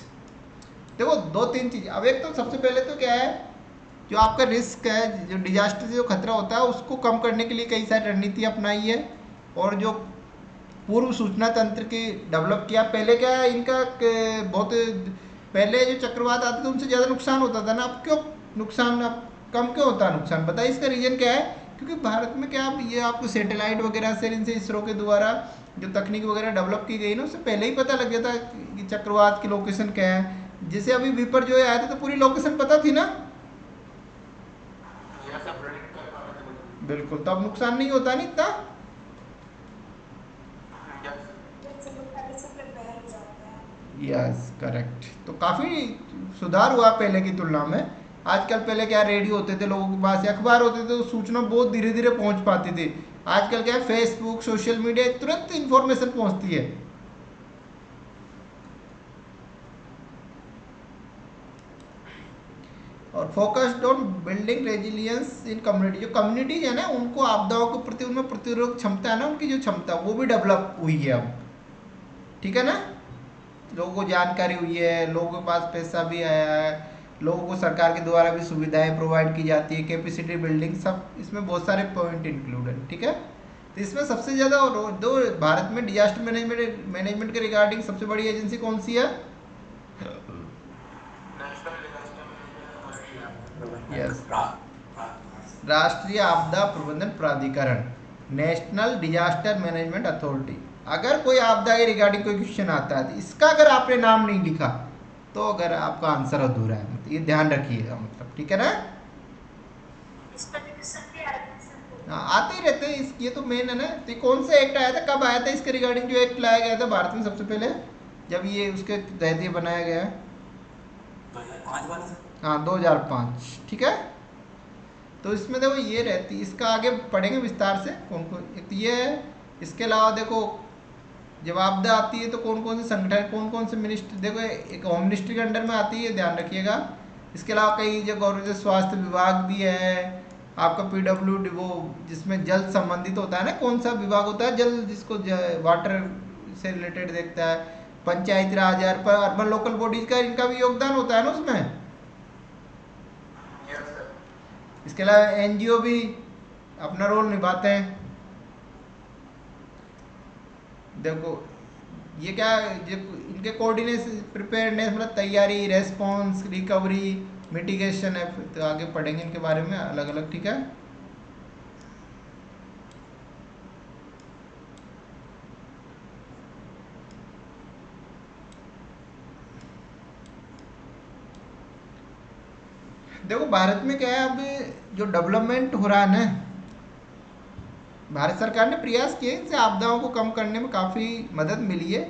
देखो दो तीन चीज। अब एक तो सबसे पहले तो क्या है, जो आपका रिस्क है, जो डिजास्टर से जो खतरा होता है उसको कम करने के लिए कई सारी रणनीति अपनाई है, और जो पूर्व सूचना तंत्र की डेवलप किया। पहले क्या है इनका बहुत पहले जो चक्रवात आते थे उनसे ज़्यादा नुकसान होता था ना, अब क्यों नुकसान अब कम क्यों होता है नुकसान, बताइए इसका रीज़न क्या है? क्योंकि भारत में क्या ये आपको सैटेलाइट वगैरह से, इनसे इसरो के द्वारा जो तकनीक वगैरह डेवलप की गई ना, उससे पहले ही पता लग गया था कि चक्रवात की लोकेशन क्या है। जैसे अभी विपर जो आया था तो पूरी लोकेशन पता थी ना, ये सब प्रेडिक्ट कर पा रहे थे। बिल्कुल, तो अब नुकसान नहीं होता नहीं इतना। यस। सब लोग पहले से प्रिपेयर हो जाते हैं। यस करेक्ट, तो काफ़ी सुधार हुआ पहले की तुलना में। आजकल पहले क्या रेडियो होते थे लोगों के पास, अखबार होते थे, तो सूचना बहुत धीरे धीरे पहुंच पाती थी। आजकल क्या है, फेसबुक सोशल मीडिया, तुरंत इंफॉर्मेशन पहुंचती है। और focused on building resilience in community, जो कम्युनिटीज है ना उनको आपदाओं के प्रति उनमें प्रतिरोधक क्षमता है ना, उनकी जो क्षमता वो भी डेवलप हुई है अब, ठीक है ना। लोगों को जानकारी हुई है, लोगों के पास पैसा भी आया है, लोगों को सरकार के द्वारा भी सुविधाएं प्रोवाइड की जाती है, कैपेसिटी बिल्डिंग, सब इसमें बहुत सारे पॉइंट इंक्लूड है, ठीक है। तो इसमें सबसे ज़्यादा दो भारत में डिजास्टर मैनेजमेंट के रिगार्डिंग सबसे बड़ी एजेंसी कौन सी है? National disaster management yes, authority. राष्ट्रीय आपदा प्रबंधन प्राधिकरण, नेशनल डिजास्टर मैनेजमेंट अथॉरिटी। अगर कोई आपदा के रिगार्डिंग कोई क्वेश्चन आता है तो इसका अगर आपने नाम नहीं लिखा तो अगर आपका आंसर अधूरा है, मतलब ये ध्यान रखिएगा, मतलब ठीक है ना। इस पर डिस्कशन भी आते हैं सब। हाँ, आते ही रहते हैं ये तो मेन है ना। तो ये कौन सा एक्ट आया था, कब आया था इसके रिगार्डिंग जो एक्ट लाया गया था भारत में सबसे पहले, जब ये उसके तहत ये बनाया गया है? 2005 वाला सर। हाँ 2005, ठीक है। तो इसमें देखो ये रहती, इसका आगे पढ़ेंगे विस्तार से कौन कौन, एक तो ये है। इसके अलावा देखो जब आपदा आती है तो कौन कौन से संगठन, कौन कौन से मिनिस्ट्री, देखो एक होम मिनिस्ट्री के अंडर में आती है, ध्यान रखिएगा। इसके अलावा कई जो गवर्नमेंट स्वास्थ्य विभाग भी है, आपका पीडब्ल्यूडी वो जिसमें जल संबंधित होता है ना, कौन सा विभाग होता है जल, जिसको वाटर से रिलेटेड देखता है, पंचायती राज, अर्बन लोकल बॉडीज का, इनका भी योगदान होता है ना उसमें। Yes sir. इसके अलावा एनजीओ भी अपना रोल निभाते हैं। देखो ये क्या, ये इनके कोऑर्डिनेशन, प्रिपेयरनेस मतलब तैयारी, रेस्पॉन्स, रिकवरी, मिटिगेशन है, तो आगे पढ़ेंगे इनके बारे में अलग अलग, ठीक है। देखो भारत में क्या है, अब जो डेवलपमेंट हो रहा है ना, भारत सरकार ने प्रयास किए इनसे आपदाओं को कम करने में काफ़ी मदद मिली है।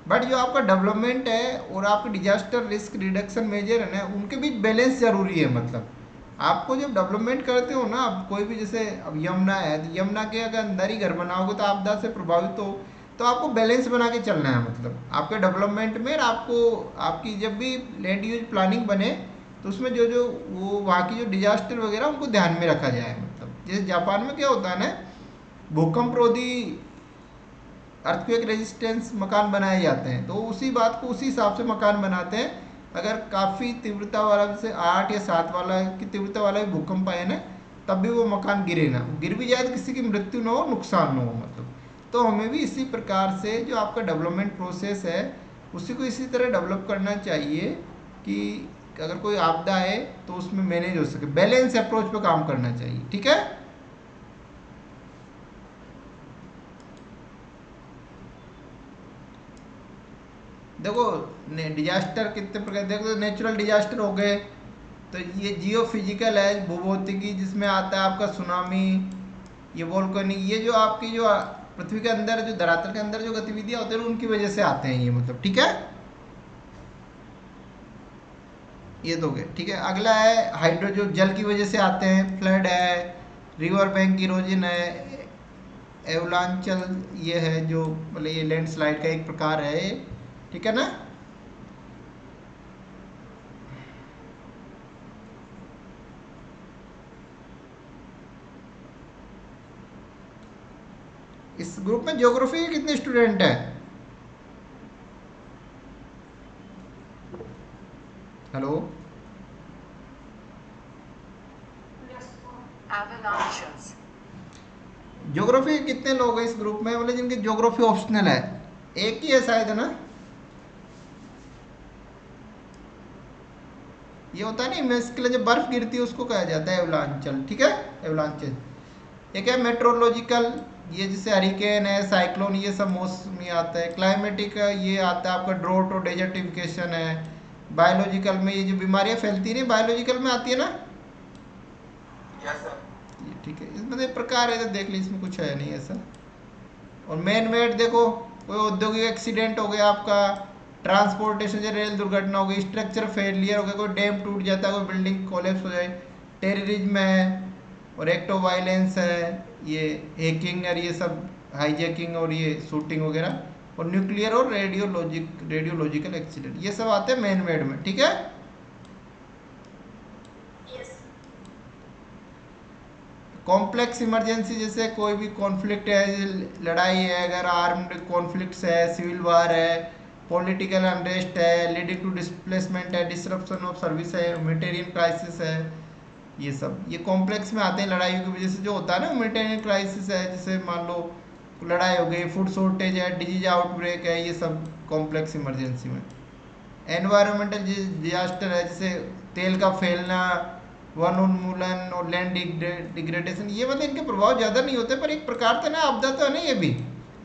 बट जो आपका डेवलपमेंट है और आपके डिजास्टर रिस्क रिडक्शन मेजर है ना, उनके बीच बैलेंस जरूरी है। मतलब आपको जब डेवलपमेंट करते हो ना, आप कोई भी, जैसे अब यमुना है तो यमुना के अगर अंदर ही घर बनाओगे तो आपदा से प्रभावित हो, तो आपको बैलेंस बना के चलना है। मतलब आपके डेवलपमेंट में आपको, आपकी जब भी लैंड यूज प्लानिंग बने तो उसमें जो जो वो वहाँ की जो डिजास्टर वगैरह उनको ध्यान में रखा जाए। मतलब जैसे जापान में क्या होता है ना, भूकंप रोधी अर्थक्वेक रेजिस्टेंस मकान बनाए जाते हैं, तो उसी बात को उसी हिसाब से मकान बनाते हैं। अगर काफ़ी तीव्रता वाला, जैसे 8 या 7 वाला की तीव्रता वाला भी भूकंप आए ना, तब भी वो मकान गिरे ना, गिर भी जाए तो किसी की मृत्यु ना हो, नुकसान ना हो। मतलब तो हमें भी इसी प्रकार से जो आपका डेवलपमेंट प्रोसेस है उसी को इसी तरह डेवलप करना चाहिए कि अगर कोई आपदा है तो उसमें मैनेज हो सके, बैलेंस अप्रोच पे काम करना चाहिए, ठीक है। देखो डिजास्टर कितने प्रकार, देखो नेचुरल डिजास्टर हो गए, तो ये जियो फिजिकल है, भूभौतिकी, जिसमें आता है आपका सुनामी, ये वोल्केनिक, ये जो आपकी जो पृथ्वी के अंदर, जो धरातल के अंदर जो गतिविधियां होती हैं उनकी वजह से आते हैं ये, मतलब ठीक है। ये तो गए, ठीक है। अगला है हाइड्रो, जो जल की वजह से आते हैं, फ्लड है, रिवर बैंक इरोजन है, एवलांचल, ये है जो मतलब ये लैंडस्लाइड का एक प्रकार है, ठीक है ना। इस ग्रुप में ज्योग्राफी के कितने स्टूडेंट हैं? Hello, Avalanches. ज्योग्राफी के कितने लोग हैं इस ग्रुप में, मतलब जिनकी ज्योग्राफी ऑप्शनल है? एक ही है शायद, है ना? ये होता है ना इमेज के लिए, जब बर्फ गिरती है उसको कहा जाता है एवलांचल, ठीक है, एवलांचेस। एक है मेट्रोलॉजिकल, ये जैसे हरिकेन है, साइक्लोन, ये सब मौसमी आता है। क्लाइमेटिक ये आता है आपका ड्रोट और डेजर्टिफिकेशन है। बायोलॉजिकल में ये जो बीमारियां फैलती नहीं, बायोलॉजिकल में आती है ना, यस सर। ये ठीक है। इसमें तो एक प्रकार है, तो देख ली, इसमें कुछ है नहीं ऐसा। और मैन मेड देखो, कोई औद्योगिक एक्सीडेंट हो गया आपका, ट्रांसपोर्टेशन या रेल दुर्घटना हो गई, स्ट्रक्चर फेलियर हो गया, कोई डैम टूट जाता है, कोई बिल्डिंग कोलैप्स हो जाए, टेररिज्म है, और एक्ट ऑफ वायलेंस है, ये हैकिंग और ये सब, हाईजैकिंग और ये शूटिंग वगैरह, और न्यूक्लियर और रेडियोलॉजिकल एक्सीडेंट, ये सब आते हैं मैन मेड में, ठीक है। Yes. कॉम्प्लेक्स इमरजेंसी, जैसे कोई भी कॉन्फ्लिक्ट है, लड़ाई है, अगर आर्म्ड कॉन्फ्लिक्ट्स है, सिविल वार है, पॉलिटिकल अनरेस्ट है, लीडिंग टू डिस्प्लेसमेंट है, डिसरप्शन ऑफ सर्विस है, ह्यूमैनिटेरियन क्राइसिस है, ये सब ये कॉम्प्लेक्स में आते हैं। लड़ाइयों की वजह से जो होता है ना ह्यूमैनिटेरियन क्राइसिस है, जैसे मान लो लड़ाई हो गई, फूड शॉर्टेज है, डिजीज आउटब्रेक है, ये सब कॉम्प्लेक्स इमरजेंसी में। एनवायरमेंटल डिजास्टर है, जैसे तेल का फैलना, वन उन्मूलन और लैंड डिग्रेडेशन, ये मतलब इनके प्रभाव ज़्यादा नहीं होते, पर एक प्रकार से ना आपदा तो है ना ये भी।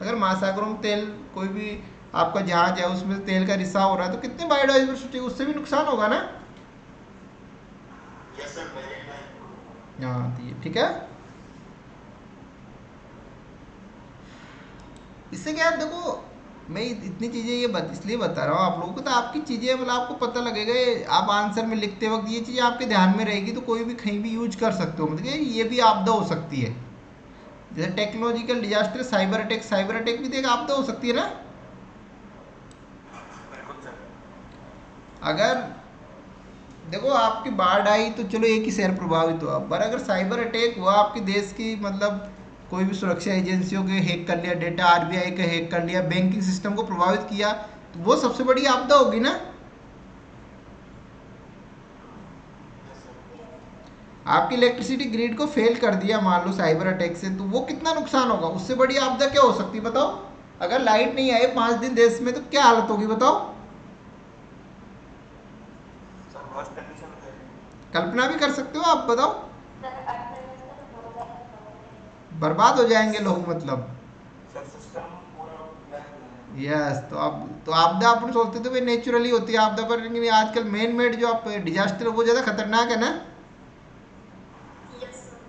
अगर महासागरों में तेल, कोई भी आपका जहाज है उसमें तेल का रिसाव हो रहा है, तो कितने बायोडाइवर्सिटी, उससे भी नुकसान होगा ना। Yes sir, very nice. हाँ, तो ये ठीक है। इससे क्या है, देखो मैं इतनी चीज़ें ये इसलिए बता रहा हूँ आप लोगों को, तो आपकी चीज़ें मतलब आपको पता लगेगा, आप आंसर में लिखते वक्त ये चीज़ें आपके ध्यान में रहेगी, तो कोई भी कहीं भी यूज कर सकते हो, मतलब ये भी आपदा हो सकती है। जैसे technological disaster, cyber attack, cyber attack भी तो एक आपदा हो सकती है ना। बिल्कुल सर। अगर देखो आपकी बाढ़ आई तो चलो एक ही शहर प्रभावित हुआ, पर अगर साइबर अटैक हुआ आपके देश की, मतलब कोई भी सुरक्षा एजेंसियों के हैक कर लिया डेटा, आरबीआई का हैक कर लिया, बैंकिंग सिस्टम को प्रभावित किया, तो वो सबसे बड़ी आपदा होगी ना। Yes sir. आपकी इलेक्ट्रिसिटी ग्रिड को फेल कर दिया मान लो साइबर अटैक से, तो वो कितना नुकसान होगा, उससे बड़ी आपदा क्या हो सकती है बताओ। अगर लाइट नहीं आई 5 दिन देश में, तो क्या हालत होगी बताओ। सर वर्स्ट कंडीशन हो जाएगी। कल्पना भी कर सकते हो आप, बताओ। Sir, अर्थव्यवस्था तो बहुत ज़्यादा प्रभावित है। बर्बाद हो जाएंगे लोग, मतलब। सर सिस्टम पूरा ब्लैक हो जाएगा। यस, तो अब तो आपदा अपन सोचते थे भाई नेचुरली होती है आपदा, पर लेकिन आजकल मैन मेड जो आप डिजास्टर, वो ज़्यादा खतरनाक है ना। Yes, sir.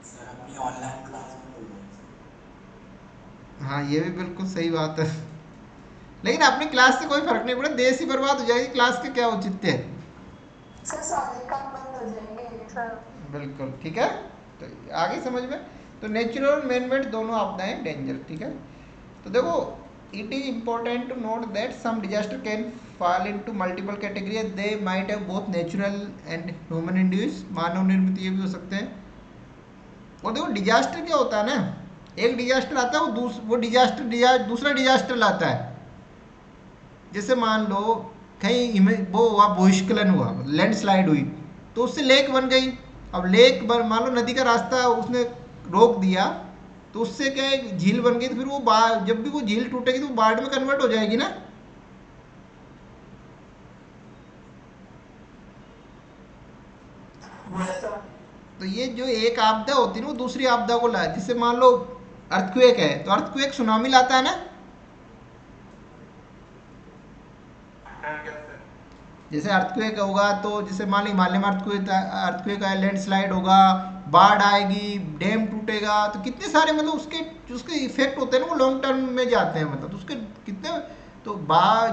सर अपनी ऑनलाइन क्लास में हो जाएगी सर। हाँ, ये भी बिल्कुल सही बात है। लेकिन अपनी क्लास से कोई फर्क नहीं पड़ा, देश ही बर्बाद हो जाएगी, क्लास के क्या औचित्य है। सर सारे काम बंद हो जाएंगे सर। बिल्कुल ठीक है। तो आगे समझ में, तो नेचुरल और मैन मेड दोनों आपदाएं डेंजर, ठीक है। तो देखो, it is important to note that some disaster can fall into multiple categories, they might have both natural and human induced, मानव निर्मित ये भी हो सकते हैं। और देखो डिजास्टर क्या होता है ना, एक डिजास्टर आता है, वो डिजास्टर दूसरा डिजास्टर लाता है। जैसे मान लो कहीं वो हुआ, भूस्खलन हुआ, लैंडस्लाइड हुई, तो उससे लेक बन गई। अब लेक बन, मान लो नदी का रास्ता उसने रोक दिया, तो उससे क्या है, झील बन गई, तो फिर वो जब भी वो झील टूटेगी तो वो बाढ़ में कन्वर्ट हो जाएगी ना। Yes sir. तो ये जो एक आपदा होती है ना, वो दूसरी आपदा को लाए। जैसे मान लो अर्थक्वेक है, तो अर्थक्वेक सुनामी लाता है ना। Yes sir. जैसे अर्थक्वेक होगा, तो जैसे मान लो हिमालय में अर्थक्वेक है, लैंडस्लाइड होगा, बाढ़ आएगी, डैम टूटेगा, तो कितने सारे मतलब उसके उसके इफेक्ट होते हैं ना, वो लॉन्ग टर्म में जाते हैं, मतलब तो उसके कितने, तो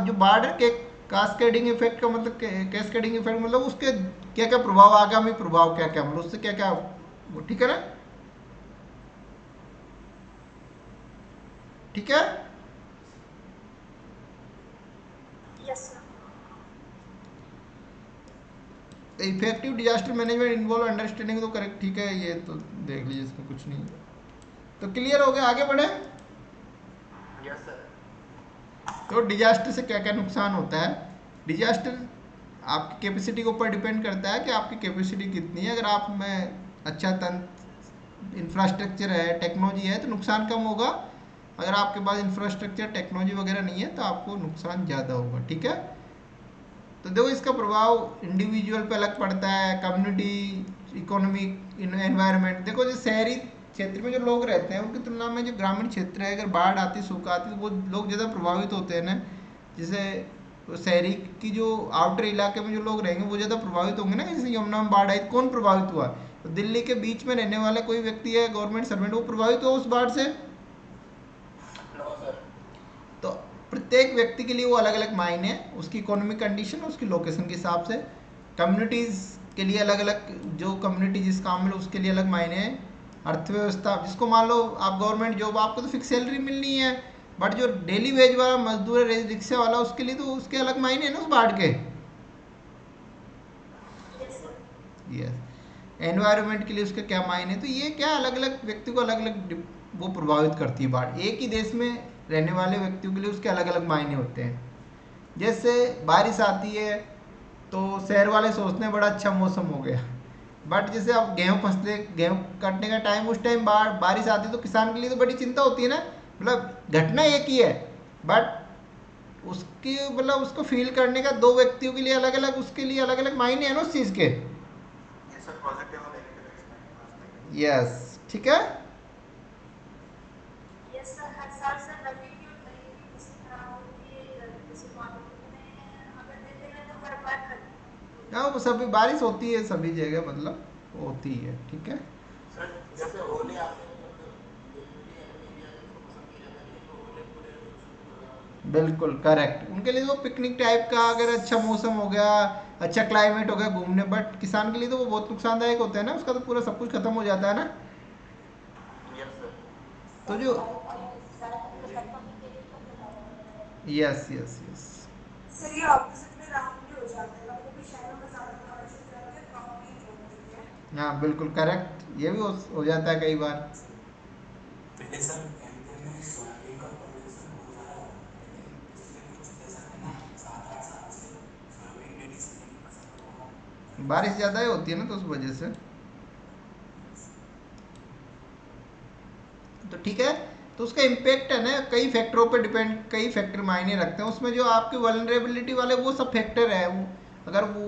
जो बाढ़ के कास्केडिंग इफेक्ट का मतलब, कैस्केडिंग इफेक्ट मतलब उसके क्या क्या प्रभाव, आगामी प्रभाव क्या क्या, मतलब उससे क्या क्या वो, ठीक है ना। ठीक है। Yes, sir. Effective disaster management involve understanding, तो करेक्ट, ठीक है, ये तो देख लीजिए, इसमें कुछ नहीं है। तो क्लियर हो गया, आगे बढ़े। Yes sir. तो डिजास्टर से क्या क्या नुकसान होता है। डिजास्टर आपकी कैपेसिटी के ऊपर डिपेंड करता है कि आपकी कैपेसिटी कितनी है। अगर आप में अच्छा तंत्र इंफ्रास्ट्रक्चर है, टेक्नोलॉजी है, तो नुकसान कम होगा। अगर आपके पास इंफ्रास्ट्रक्चर टेक्नोलॉजी वगैरह नहीं है तो आपको नुकसान ज़्यादा होगा। ठीक है, तो देखो इसका प्रभाव इंडिविजुअल पे अलग पड़ता है, कम्युनिटी, इकोनॉमिक, एनवायरनमेंट। देखो जो शहरी क्षेत्र में जो लोग रहते हैं उनकी तुलना में जो ग्रामीण क्षेत्र है, अगर बाढ़ आती, सूखा आती, तो वो लोग ज़्यादा प्रभावित होते हैं ना। जैसे शहरी की जो आउटर इलाके में जो लोग रहेंगे वो ज़्यादा प्रभावित होंगे ना। जैसे यमुना में बाढ़ आई, कौन प्रभावित हुआ? तो दिल्ली के बीच में रहने वाला कोई व्यक्ति है, गवर्नमेंट सर्वेंट, वो प्रभावित हुआ उस बाढ़ से। No sir. तो प्रत्येक व्यक्ति के लिए वो अलग अलग मायने हैं, उसकी इकोनॉमिक कंडीशन, उसकी लोकेशन के हिसाब से। कम्युनिटीज़ के लिए अलग अलग, जो कम्युनिटी जिस काम में उसके लिए अलग मायने हैं। अर्थव्यवस्था, जिसको मान लो आप गवर्नमेंट जॉब, आपको तो फिक्स सैलरी मिलनी है, बट जो डेली वेज वाला मजदूर है, रिक्शा वाला, उसके लिए तो उसके अलग मायने हैं ना उस बाढ़ के। यस। एनवायरनमेंट के लिए उसके क्या मायने, तो ये क्या अलग अलग व्यक्ति को अलग अलग वो प्रभावित करती है बाढ़। एक ही देश में रहने वाले व्यक्तियों के लिए उसके अलग अलग मायने होते हैं। जैसे बारिश आती है तो शहर वाले सोचते हैं बड़ा अच्छा मौसम हो गया, बट जैसे अब गेहूँ फसले, गेहूँ काटने का टाइम, उस टाइम बारिश आती है तो किसान के लिए तो बड़ी चिंता होती है ना। मतलब घटना एक ही है, बट उसकी मतलब उसको फील करने का दो व्यक्तियों के लिए अलग अलग, उसके लिए अलग अलग मायने हैं ना उस चीज़ के। ये सर पॉजिटिव और नेगेटिव एक्सपीरियंस। यस, ठीक है। यस सर, हर साल सर रबी की और खरीफ की फसल खराब होती है, जैसे मानसून में अगर देखें ना तो हर बार खरीफ हाँ, वो सभी बारिश होती है सभी जगह, मतलब होती है। ठीक है, सर जैसे होली आते हैं तो यूपी एमपी इंडिया में इसको पसंद किया जाता है, लेकिन वो होली पूरे शुद्ध होगा। बिल्कुल करेक्ट। उनके लिए वो पिकनिक टाइप का, अगर अच्छा मौसम हो गया, अच्छा क्लाइमेट हो गया घूमने, बट किसान के लिए तो वो बहुत नुकसानदायक होता है ना, उसका तो पूरा सब कुछ खत्म हो जाता है ना। Yes sir. तो जो सर यस यस यस, ये ऑपोजिट में राउंड भी हो जाता है, वो भी शहरों में ज्यादा बारिश हो जाती है, गाँव में ही होती है। हाँ बिल्कुल करेक्ट, ये भी हो जाता है कई बार। पहले सर एमपी में सोयाबीन का प्रोडक्शन बहुत ज़्यादा होता था, लेकिन पिछले कुछ दशक है ना, 7-8 साल से सोयाबीन डेली सीजन की फसल को खत्म बारिश होता ज़्यादा ही है। होती है ना, तो उस वजह से। तो ठीक है, तो उसका इम्पेक्ट है ना कई फैक्टरों पर डिपेंड, कई फैक्टर मायने रखते हैं उसमें। जो आपकी वल्नरेबिलिटी वाले वो सब फैक्टर है, वो अगर वो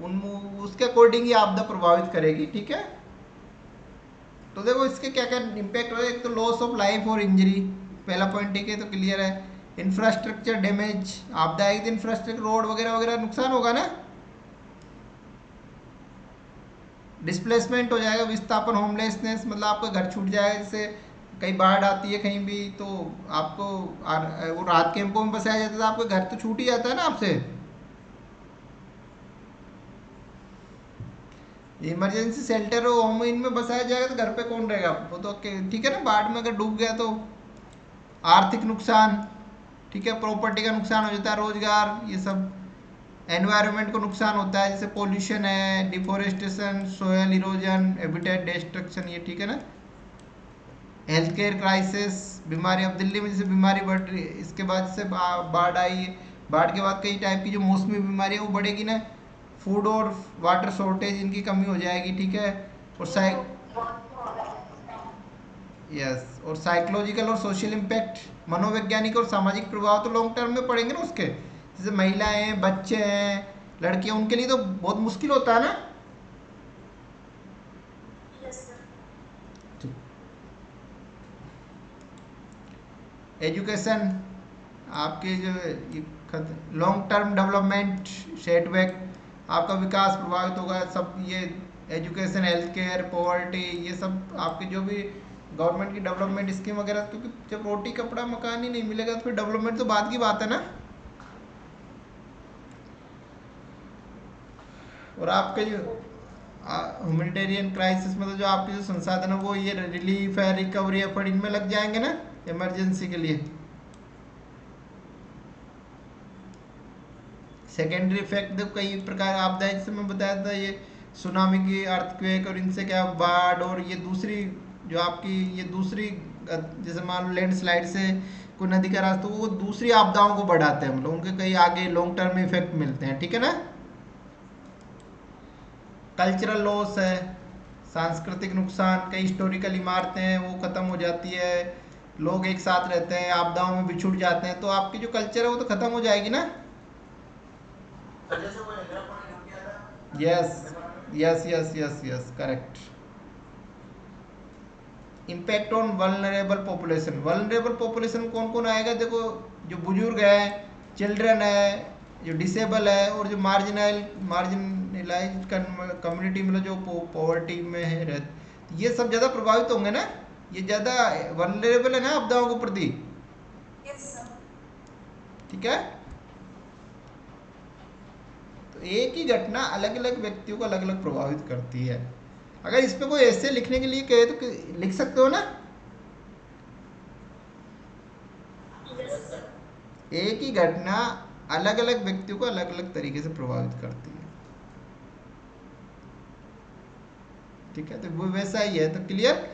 उन उसके अकॉर्डिंग ही आपदा प्रभावित करेगी। ठीक है, तो देखो इसके क्या क्या इम्पैक्ट हो। एक तो लॉस ऑफ लाइफ और इंजरी, पहला पॉइंट। ठीक है, तो क्लियर है। इंफ्रास्ट्रक्चर डैमेज, आपदा आएगी तो इंफ्रास्ट्रक्चर, रोड वगैरह वगैरह नुकसान होगा ना। डिस्प्लेसमेंट हो जाएगा, विस्थापन, होमलेसनेस, मतलब आपका घर छूट जाएगा। जैसे कहीं बाढ़ आती है कहीं भी, तो आपको वो राहत कैंपों में बसाया जाता है, आपका घर तो छूट ही जाता है ना आपसे। इमरजेंसी शेल्टर हो, होम इनमें बसाया जाएगा तो घर पे कौन रहेगा, वो तो ठीक है ना। बाढ़ में अगर डूब गया तो आर्थिक नुकसान, ठीक है, प्रॉपर्टी का नुकसान हो जाता है, रोजगार, ये सब। एनवायरनमेंट को नुकसान होता है, जैसे पोल्यूशन है, deforestation, soil erosion, habitat destruction, ये ठीक है ना। हेल्थ केयर क्राइसिस, बीमारी, अब दिल्ली में जैसे बीमारी बढ़ रही है, इसके बाद से बाढ़ आई है, बाढ़ के बाद कई टाइप की जो मौसमी बीमारी है वो बढ़ेगी ना। फूड और वाटर शॉर्टेज, इनकी कमी हो जाएगी। ठीक है, और यस, और साइकोलॉजिकल और सोशल इम्पैक्ट, मनोवैज्ञानिक और सामाजिक प्रभाव तो लॉन्ग टर्म में पड़ेंगे ना उसके। जैसे महिलाएं हैं, बच्चे हैं, लड़कियां, उनके लिए तो बहुत मुश्किल होता है ना। एजुकेशन, आपके जो लॉन्ग टर्म डेवलपमेंट, सेटबैक, आपका विकास प्रभावित होगा सब। ये एजुकेशन, हेल्थ केयर, पॉवर्टी, ये सब आपके जो भी गवर्नमेंट की डेवलपमेंट स्कीम वगैरह, क्योंकि जब रोटी कपड़ा मकान ही नहीं मिलेगा तो फिर डेवलपमेंट तो बाद की बात है ना। और आपके जो ह्यूमैनिटेरियन क्राइसिस, मतलब जो आपके जो संसाधन है वो ये रिलीफ है, रिकवरी एफर्ट, इनमें लग जाएंगे ना इमरजेंसी के लिए। सेकेंडरी इफेक्ट, देखो कई प्रकार आपदाएं, जैसे मैं बताया था ये सुनामी की, अर्थक्वेक, और इनसे क्या बाढ़, और ये दूसरी जो आपकी ये दूसरी जैसे मान लो लैंडस्लाइड से कोई नदी का रास्ता, वो दूसरी आपदाओं को बढ़ाते हैं, मतलब उनके कई आगे लॉन्ग टर्म इफेक्ट मिलते हैं। ठीक है ना। कल्चरल लॉस है, सांस्कृतिक नुकसान, कई हिस्टोरिकल इमारतें हैं वो ख़त्म हो जाती है, लोग एक साथ रहते हैं, आपदाओं में बिछुड़ जाते हैं, तो आपकी जो कल्चर है वो तो ख़त्म हो जाएगी ना। सर जैसे वो इंदिरा पॉइंट हो गया था। Yes yes yes yes yes correct. Impact on vulnerable population, vulnerable population कौन कौन आएगा, देखो जो बुजुर्ग है, चिल्ड्रन है, जो डिसेबल है, और जो मार्जिनलाइज कम्युनिटी मतलब जो पॉवर्टी में है रहते, ये सब ज़्यादा प्रभावित होंगे ना, ये ज़्यादा वल्नरेबल है ना आपदाओं के प्रति। Yes sir. ठीक है, तो एक ही घटना अलग अलग व्यक्तियों को अलग अलग प्रभावित करती है। अगर इस पे कोई ऐसे लिखने के लिए कहे तो लिख सकते हो ना। Yes sir. एक ही घटना अलग अलग व्यक्तियों को अलग अलग तरीके से प्रभावित करती है। ठीक है, तो वो वैसा ही है। तो clear,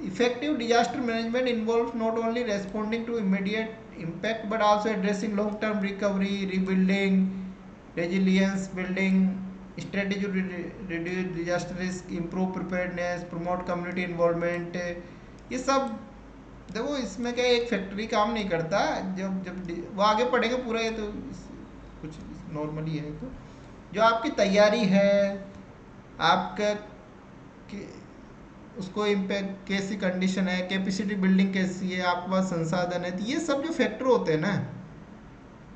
effective disaster management involve not only responding to immediate impact but also addressing long term recovery, rebuilding, resilience building strategy, reduce disaster risk, improve preparedness, promote community involvement. ये सब देखो इसमें क्या एक फैक्ट्री काम नहीं करता, जब जब वो आगे पढ़ेंगे पूरा, ये तो कुछ नॉर्मली है। तो जो आपकी तैयारी है, आपका उसको इम्पैक्ट कैसी कंडीशन है, कैपेसिटी बिल्डिंग कैसी है, आपके पास संसाधन है, तो ये सब जो फैक्टर होते हैं ना,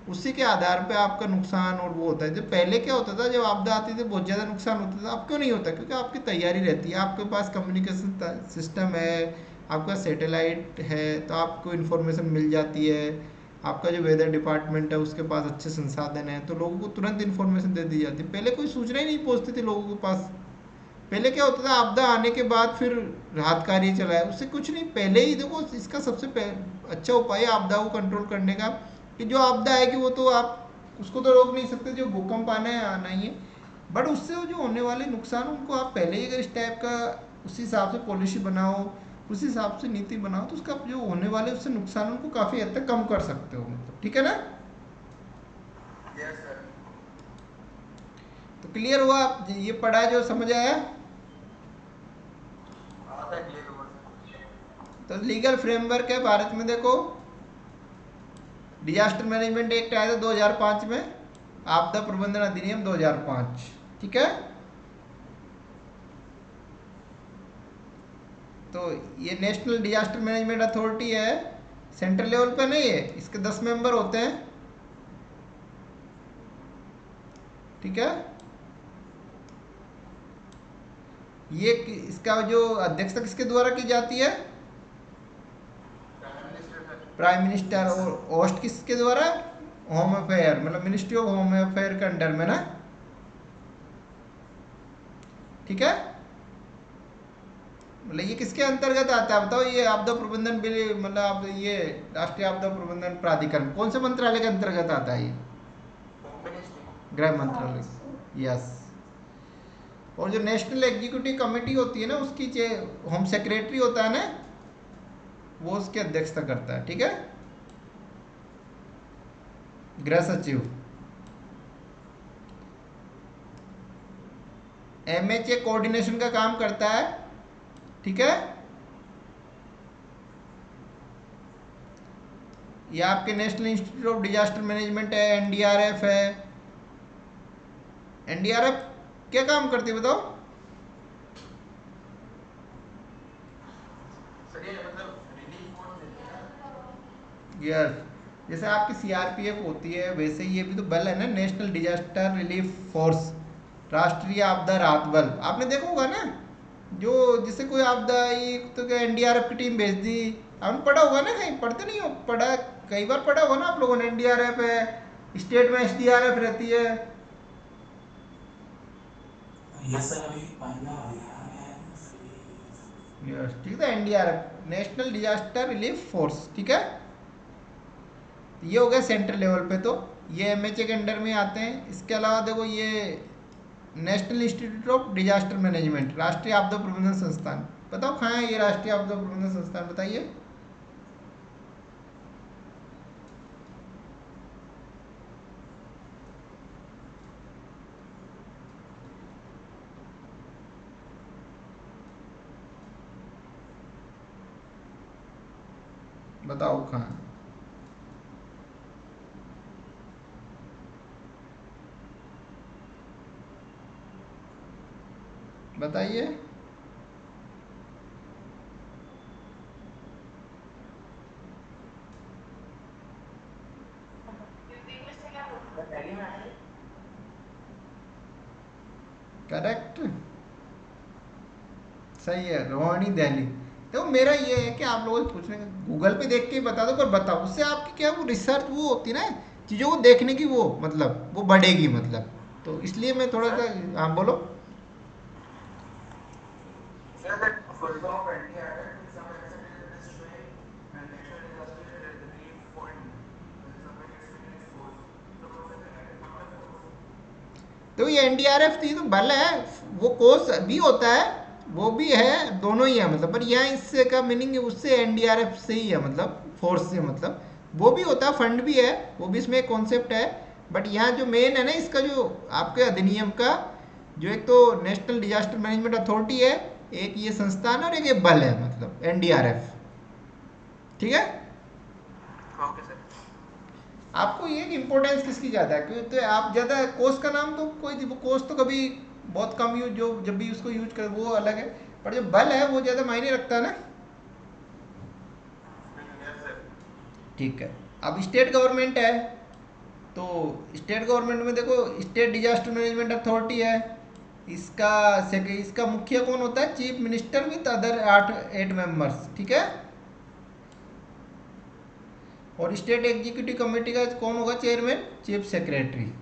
उसी के आधार पे आपका नुकसान और वो होता है। जब पहले क्या होता था, जब आपदा आती थी बहुत ज़्यादा नुकसान होता था, अब क्यों नहीं होता, क्योंकि आपकी तैयारी रहती है, आपके पास कम्युनिकेशन सिस्टम है, आपका सैटेलाइट है, तो आपको इन्फॉर्मेशन मिल जाती है, आपका जो वेदर डिपार्टमेंट है उसके पास अच्छे संसाधन है, तो लोगों को तुरंत इन्फॉर्मेशन दे दी जाती है। पहले कोई सूचना ही नहीं पहुँचती थी लोगों के पास। पहले क्या होता था, आपदा आने के बाद फिर राहत कार्य चलाया, उससे कुछ नहीं, पहले ही देखो इसका सबसे अच्छा उपाय है आपदा को कंट्रोल करने का, कि जो आपदा आएगी वो तो आप उसको तो रोक नहीं सकते, जो भूकंप आना है आना ही है, बट उससे जो होने वाले नुकसान उनको आप पहले ही अगर इस टाइप का उसी हिसाब से पॉलिसी बनाओ, उसी हिसाब से नीति बनाओ, तो उसका जो होने वाले उससे नुकसान उनको काफ़ी हद तक कम कर सकते हो, मतलब ठीक है ना। Yes sir. तो क्लियर हुआ, ये पढ़ा जो समझ आया। आधा क्लियर हुआ सर। तो लीगल फ्रेमवर्क है भारत में, देखो डिजास्टर मैनेजमेंट एक्ट आया था 2005 में, आपदा प्रबंधन अधिनियम 2005, ठीक है। तो ये नेशनल डिजास्टर मैनेजमेंट अथॉरिटी है, सेंट्रल लेवल पे नहीं है, इसके 10 मेंबर होते हैं, ठीक है। ये इसका जो अध्यक्षता किसके द्वारा की जाती है, prime minister sir. Prime minister, और होस्ट किसके द्वारा, होम अफेयर, मतलब मिनिस्ट्री ऑफ होम अफेयर के अंडर में ना, ठीक है। मतलब ये किसके अंतर्गत आता है बताओ, ये आपदा प्रबंधन बिल, मतलब आप ये राष्ट्रीय आपदा प्रबंधन प्राधिकरण कौन से मंत्रालय के अंतर्गत आता है, ये होम मिनिस्ट्री। गृह मंत्रालय, यस। और जो नेशनल एग्जीक्यूटिव कमेटी होती है ना, उसकी होम सेक्रेटरी होता है ना, वो उसकी अध्यक्षता करता है, ठीक है, गृह सचिव। एमएचए कोऑर्डिनेशन का काम करता है, ठीक है। ये आपके national institute of disaster management है, एनडीआरएफ है। एनडीआरएफ क्या काम करती है बताओ। सर ये मतलब रिलीफ फोर्स देती है ना। यस, जैसे आपकी सीआरपीएफ होती है, वैसे ये भी तो बल है ना, नेशनल डिजास्टर रिलीफ फोर्स, राष्ट्रीय आपदा राहत बल। आपने देखा होगा ना, जो जिससे कोई आपदा आई तो क्या एनडीआरएफ की टीम भेज दी, आपने पढ़ा होगा ना, कहीं पढ़ते नहीं हो, पढ़ा कई बार पढ़ा होगा ना आप लोगों ने, एनडीआरएफ है, स्टेट में एसडीआरएफ रहती है। यस सर, अभी पंद्रह हरियाणा में है ना सर, ये यस, ठीक है, NDRF national disaster relief force, ठीक है। ये हो गया सेंट्रल लेवल पे, तो ये एमएचए के अंडर में आते हैं। इसके अलावा देखो ये national institute of disaster management, राष्ट्रीय आपदा प्रबंधन संस्थान, बताओ कहाँ है ये राष्ट्रीय आपदा प्रबंधन संस्थान, बताइए। बताओ कहाँ? बताइए। दिल्ली में है। करेक्ट, सही है, रोहिणी दिल्ली। तो मेरा ये है कि आप लोगों से पूछने का, गूगल पे देख के ही बता दो, पर बताओ उससे आपकी क्या वो रिसर्च वो होती है ना, चीज़ों को देखने की वो मतलब वो बढ़ेगी मतलब। तो इसलिए मैं थोड़ा सा, सर हाँ बोलो। Sir that full form of NDRF is some extend that is showing national disaster relief fund somewhere it's showing as force. So what's the correct not a force? तो ये एनडीआरएफ थी तो बल है, वो कोर्स भी होता है, वो भी है, दोनों ही है मतलब। पर यहाँ इससे का मीनिंग उससे एनडीआरएफ से ही है मतलब, फोर्स से मतलब। वो भी होता है, फंड भी है, वो भी इसमें एक कॉन्सेप्ट है। बट यहाँ जो मेन है ना इसका, जो आपके अधिनियम का, जो एक तो नेशनल डिजास्टर मैनेजमेंट अथॉरिटी है, एक ये संस्थान और एक ये बल है मतलब एनडीआरएफ। ठीक है। Okay sir. आपको ये इम्पोर्टेंस किसकी ज़्यादा है, क्योंकि तो आप ज़्यादा कोर्स का नाम तो कोई, कोर्स तो कभी बहुत कम यूज, जो जब भी उसको यूज कर वो अलग है, पर जो बल है वो ज़्यादा मायने रखता है ना। Yes sir. ठीक है। अब स्टेट गवर्नमेंट है, तो स्टेट गवर्नमेंट में देखो स्टेट डिजास्टर मैनेजमेंट अथॉरिटी है, इसका इसका मुखिया कौन होता है, chief minister with other 8 members. ठीक है। और स्टेट एग्जीक्यूटिव कमेटी का कौन होगा चेयरमैन, चीफ सेक्रेटरी,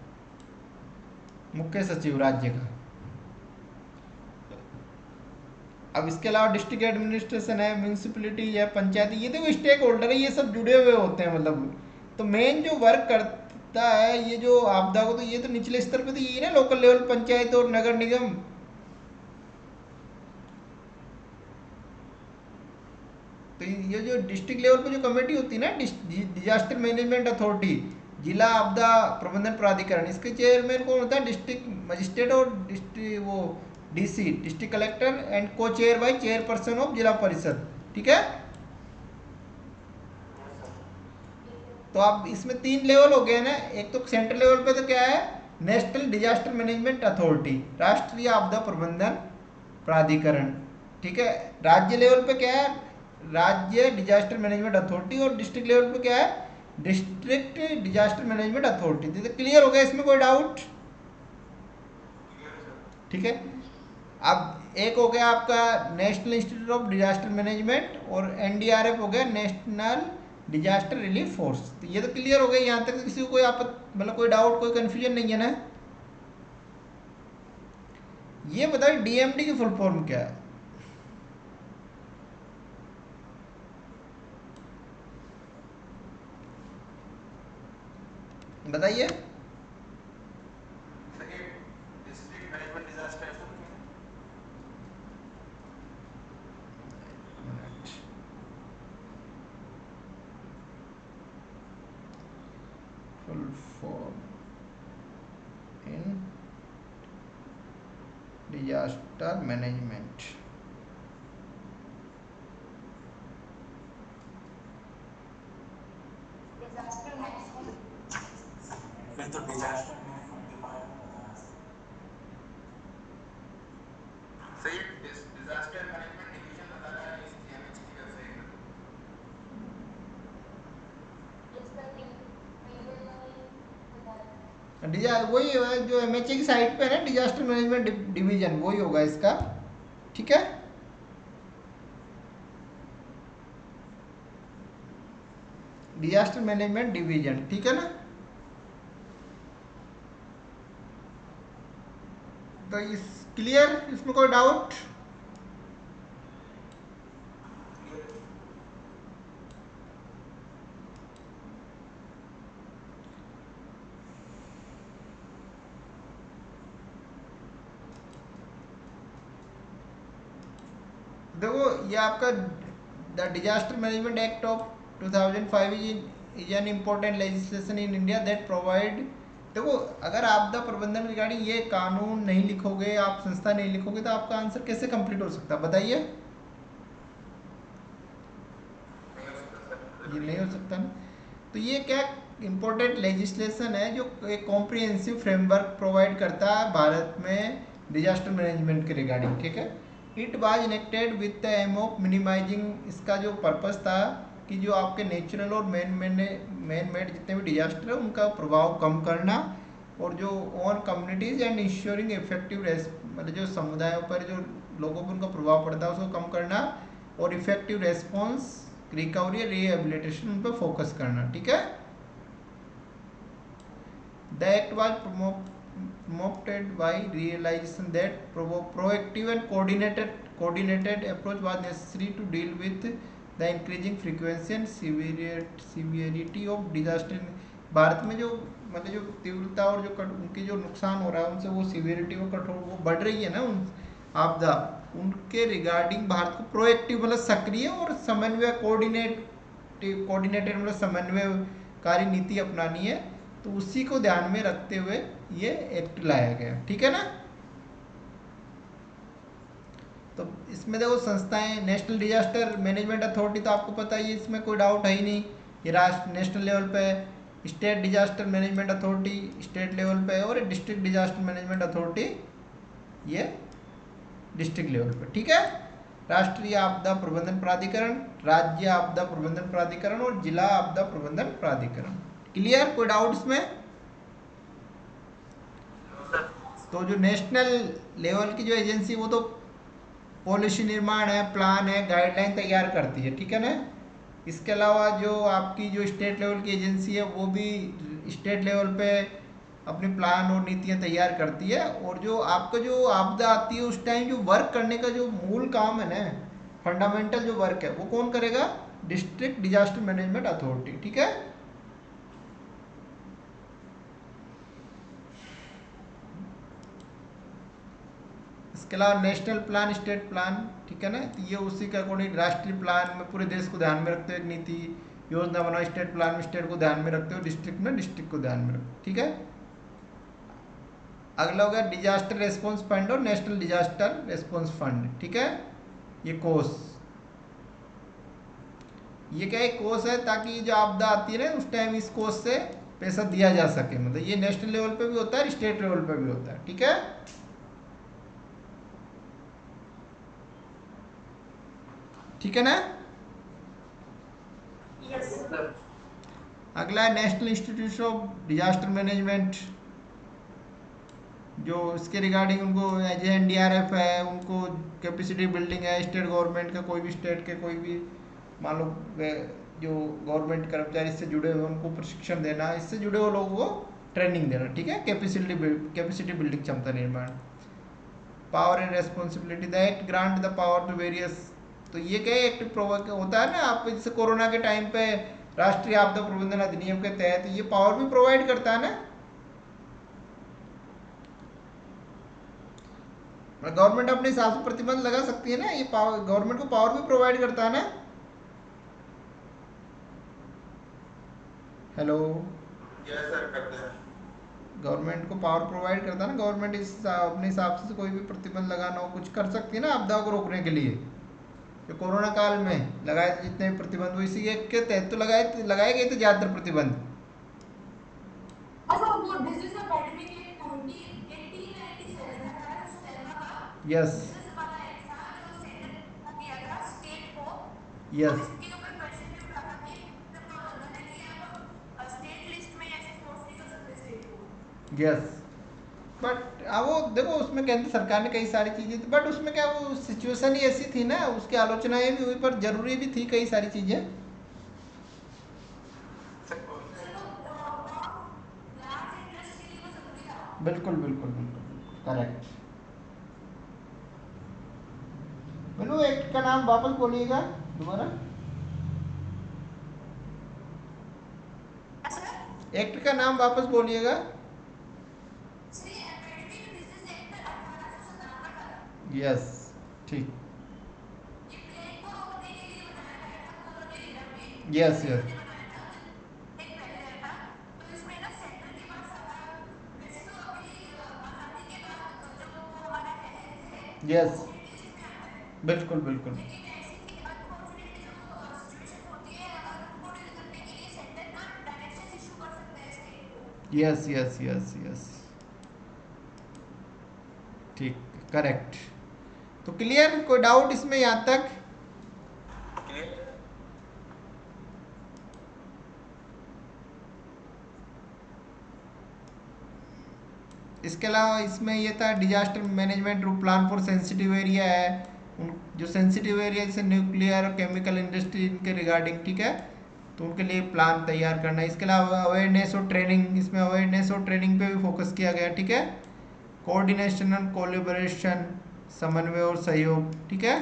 मुख्य सचिव राज्य का। अब इसके अलावा डिस्ट्रिक्ट एडमिनिस्ट्रेशन है, म्यूनसिपलिटी है, पंचायती, ये देखो स्टेक होल्डर है, ये सब जुड़े हुए होते हैं मतलब। तो मेन जो वर्क करता है ये जो आपदा को, तो ये तो निचले स्तर पे तो ये ना, लोकल लेवल पंचायत और नगर निगम। तो ये जो डिस्ट्रिक्ट लेवल पे जो कमेटी होती है ना, डिजास्टर मैनेजमेंट अथॉरिटी, जिला आपदा प्रबंधन प्राधिकरण, इसके चेयरमैन कौन होता है, डिस्ट्रिक्ट मजिस्ट्रेट और डिस्ट्रिक्ट वो डीसी, डिस्ट्रिक्ट कलेक्टर, एंड को चेयर बाय चेयरपर्सन ऑफ जिला परिषद। ठीक है। तो अब इसमें 3 लेवल हो गए ना, एक तो सेंट्रल लेवल पे तो क्या है, नेशनल डिजास्टर मैनेजमेंट अथॉरिटी, राष्ट्रीय आपदा प्रबंधन प्राधिकरण। ठीक है। राज्य लेवल पे क्या है, राज्य डिजास्टर मैनेजमेंट अथॉरिटी। और डिस्ट्रिक्ट लेवल पे क्या है, डिस्ट्रिक्ट डिजास्टर मैनेजमेंट अथॉरिटी। तो क्लियर हो गया, इसमें कोई डाउट? ठीक है। अब एक हो गया आपका national institute of disaster management, और एनडीआरएफ हो गया नेशनल डिजास्टर रिलीफ फोर्स। तो ये तो क्लियर हो गया, यहाँ तक किसी को कोई मतलब कोई डाउट, कोई कंफ्यूजन नहीं है ना? ये बताइए डीएमडी की फुल फॉर्म क्या है? बताइए। सर ये डिस्ट्रिक्ट मैनेजमेंट डिजास्टर है sir. Full form in disaster management. Disaster management. फिर तो डिजास्टर में डिपार्टमेंट बताना सर। सही डिजास्टर मैनेजमेंट डिवीजन बताना है इस एमएच की वेबसाइट पर। इसका रीजन बता रहा वही है जो एमएचए की साइट पे है ना, डिजास्टर मैनेजमेंट डिवीजन, वही होगा इसका। ठीक है। डिजास्टर मैनेजमेंट डिवीजन, ठीक है ना? तो इस क्लियर, इसमें कोई डाउट? देखो ये आपका the disaster management act of 2005 is an important legislation in India that provide. देखो अगर आपदा प्रबंधन रिगार्डिंग ये कानून नहीं लिखोगे, आप संस्था नहीं लिखोगे, तो आपका आंसर कैसे कंप्लीट हो सकता है बताइए? नहीं हो सकता सर। ये नहीं हो सकता ना। तो ये क्या इम्पोर्टेंट लेजिस्लेशन है जो एक कॉम्प्रिहेंसिव फ्रेमवर्क प्रोवाइड करता है भारत में डिजास्टर मैनेजमेंट के रिगार्डिंग, ठीक है। It was enacted with the aim of minimising, इसका जो पर्पस था कि जो आपके नेचुरल और मैन मेड जितने भी डिजास्टर है उनका प्रभाव कम करना, और जो on communities and ensuring effective मतलब जो समुदायों पर जो लोगों पर उनका प्रभाव पड़ता है उसको कम करना, और इफेक्टिव रेस्पॉन्स, रिकवरी, रिहेबिलिटेशन उन पर फोकस करना, ठीक है। The act was promoted by realization that proactive and coordinated approach was necessary to deal with the increasing frequency and severity of disaster। Bharat में जो मतलब जो तीव्रता और जो उनके जो नुकसान हो रहा है उनसे वो सीवियरिटी और कठोर वो बढ़ रही है ना उन आपदा, उनके रिगार्डिंग भारत को प्रोएक्टिव मतलब सक्रिय और समन्वय कोऑर्डिनेटेड मतलब समन्वयकारी नीति अपनानी है। तो उसी को ध्यान में रखते हुए ये एक्ट लाया गया, ठीक है ना। तो इसमें देखो संस्थाएं, नेशनल डिजास्टर मैनेजमेंट अथॉरिटी तो आपको पता ही है, इसमें कोई डाउट है ही नहीं, ये राष्ट्र नेशनल लेवल पे, state disaster management authority state level पे, और डिस्ट्रिक्ट डिजास्टर मैनेजमेंट अथॉरिटी ये डिस्ट्रिक्ट लेवल पे, ठीक है। राष्ट्रीय आपदा प्रबंधन प्राधिकरण, राज्य आपदा प्रबंधन प्राधिकरण और जिला आपदा प्रबंधन प्राधिकरण। क्लियर, कोई डाउट इसमें? तो जो नेशनल लेवल की जो एजेंसी वो तो पॉलिसी निर्माण है, प्लान है, गाइडलाइन तैयार करती है, ठीक है ना। इसके अलावा जो आपकी जो स्टेट लेवल की एजेंसी है वो भी स्टेट लेवल पे अपनी प्लान और नीतियां तैयार करती है, और जो आपका जो आपदा आती है उस टाइम जो वर्क करने का जो मूल काम है ना, फंडामेंटल जो वर्क है वो कौन करेगा? डिस्ट्रिक्ट डिजास्टर मैनेजमेंट अथॉरिटी, ठीक है। इसके अलावा नेशनल प्लान, स्टेट प्लान, ठीक है ना, तो ये उसी के अकॉर्डिंग राष्ट्रीय प्लान में पूरे देश को ध्यान में रखते हुए एक नीति योजना बनाओ, स्टेट प्लान में स्टेट को ध्यान में रखते हुए डिस्ट्रिक्ट में डिस्ट्रिक्ट को ध्यान में रखते, ठीक है। अगला हो गया डिजास्टर रेस्पॉन्स फंड और नेशनल डिजास्टर रेस्पॉन्स फंड, ठीक है। ये कोष, ये क्या है, कोष है ताकि जो आपदा आती है ना उस टाइम इस कोष से पैसा दिया जा सके, मतलब ये नेशनल लेवल पे भी होता है, स्टेट लेवल पे भी होता है, ठीक है। ठीक है ना। अगला है national institute of disaster management, जो इसके रिगार्डिंग उनको एज NDRF है, उनको कैपेसिटी बिल्डिंग है, स्टेट गवर्नमेंट का कोई भी स्टेट के कोई भी मान लो जो गवर्नमेंट कर्मचारी इससे जुड़े हुए उनको प्रशिक्षण देना, इससे जुड़े हुए लोगों को ट्रेनिंग देना, ठीक है। कैपेसिटी बिल्डिंग, क्षमता निर्माण। Power and responsibility, the act grant the power to various, तो ये क्या एक्ट होता है ना, आप जैसे कोरोना के टाइम पे राष्ट्रीय आपदा प्रबंधन अधिनियम के तहत ये पावर भी प्रोवाइड करता है ना। गवर्नमेंट अपने हिसाब से प्रतिबंध लगा सकती है ना, ये पावर गवर्नमेंट को पावर भी प्रोवाइड करता है ना। हेलो, गवर्नमेंट को पावर प्रोवाइड करता है ना, गवर्नमेंट अपने हिसाब से कोई भी प्रतिबंध लगाना हो कुछ कर सकती है ना आपदा को रोकने के लिए। जो कोरोना काल में लगाए जितने भी प्रतिबंध वो इसी के तहत तो लगाए गए थे ज्यादातर प्रतिबंध। यस यस यस, बट वो देखो उसमें केंद्र सरकार ने कई सारी चीजें थी, बट उसमें क्या वो सिचुएशन ही ऐसी थी ना, उसकी आलोचनाएं भी हुई पर जरूरी भी थी कई सारी चीजें। बिल्कुल बिल्कुल बिल्कुल करेक्ट। बोलो एक्ट का नाम वापस बोलिएगा दोबारा, एक्ट का नाम वापस बोलिएगा। यस ठीक, यस यस यस, बिल्कुल बिल्कुल यस यस यस यस, ठीक, करेक्ट। तो क्लियर, कोई डाउट इसमें यहाँ तक? इसके अलावा इसमें ये था disaster management plan for sensitive area है, जो सेंसिटिव एरिया जैसे न्यूक्लियर और केमिकल इंडस्ट्री इनके रिगार्डिंग, ठीक है, तो उनके लिए प्लान तैयार करना है। इसके अलावा अवेयरनेस और ट्रेनिंग, इसमें अवेयरनेस और ट्रेनिंग पे भी फोकस किया गया, ठीक है। कोऑर्डिनेशन एंड कोलैबोरेशन, समन्वय और सहयोग, ठीक है।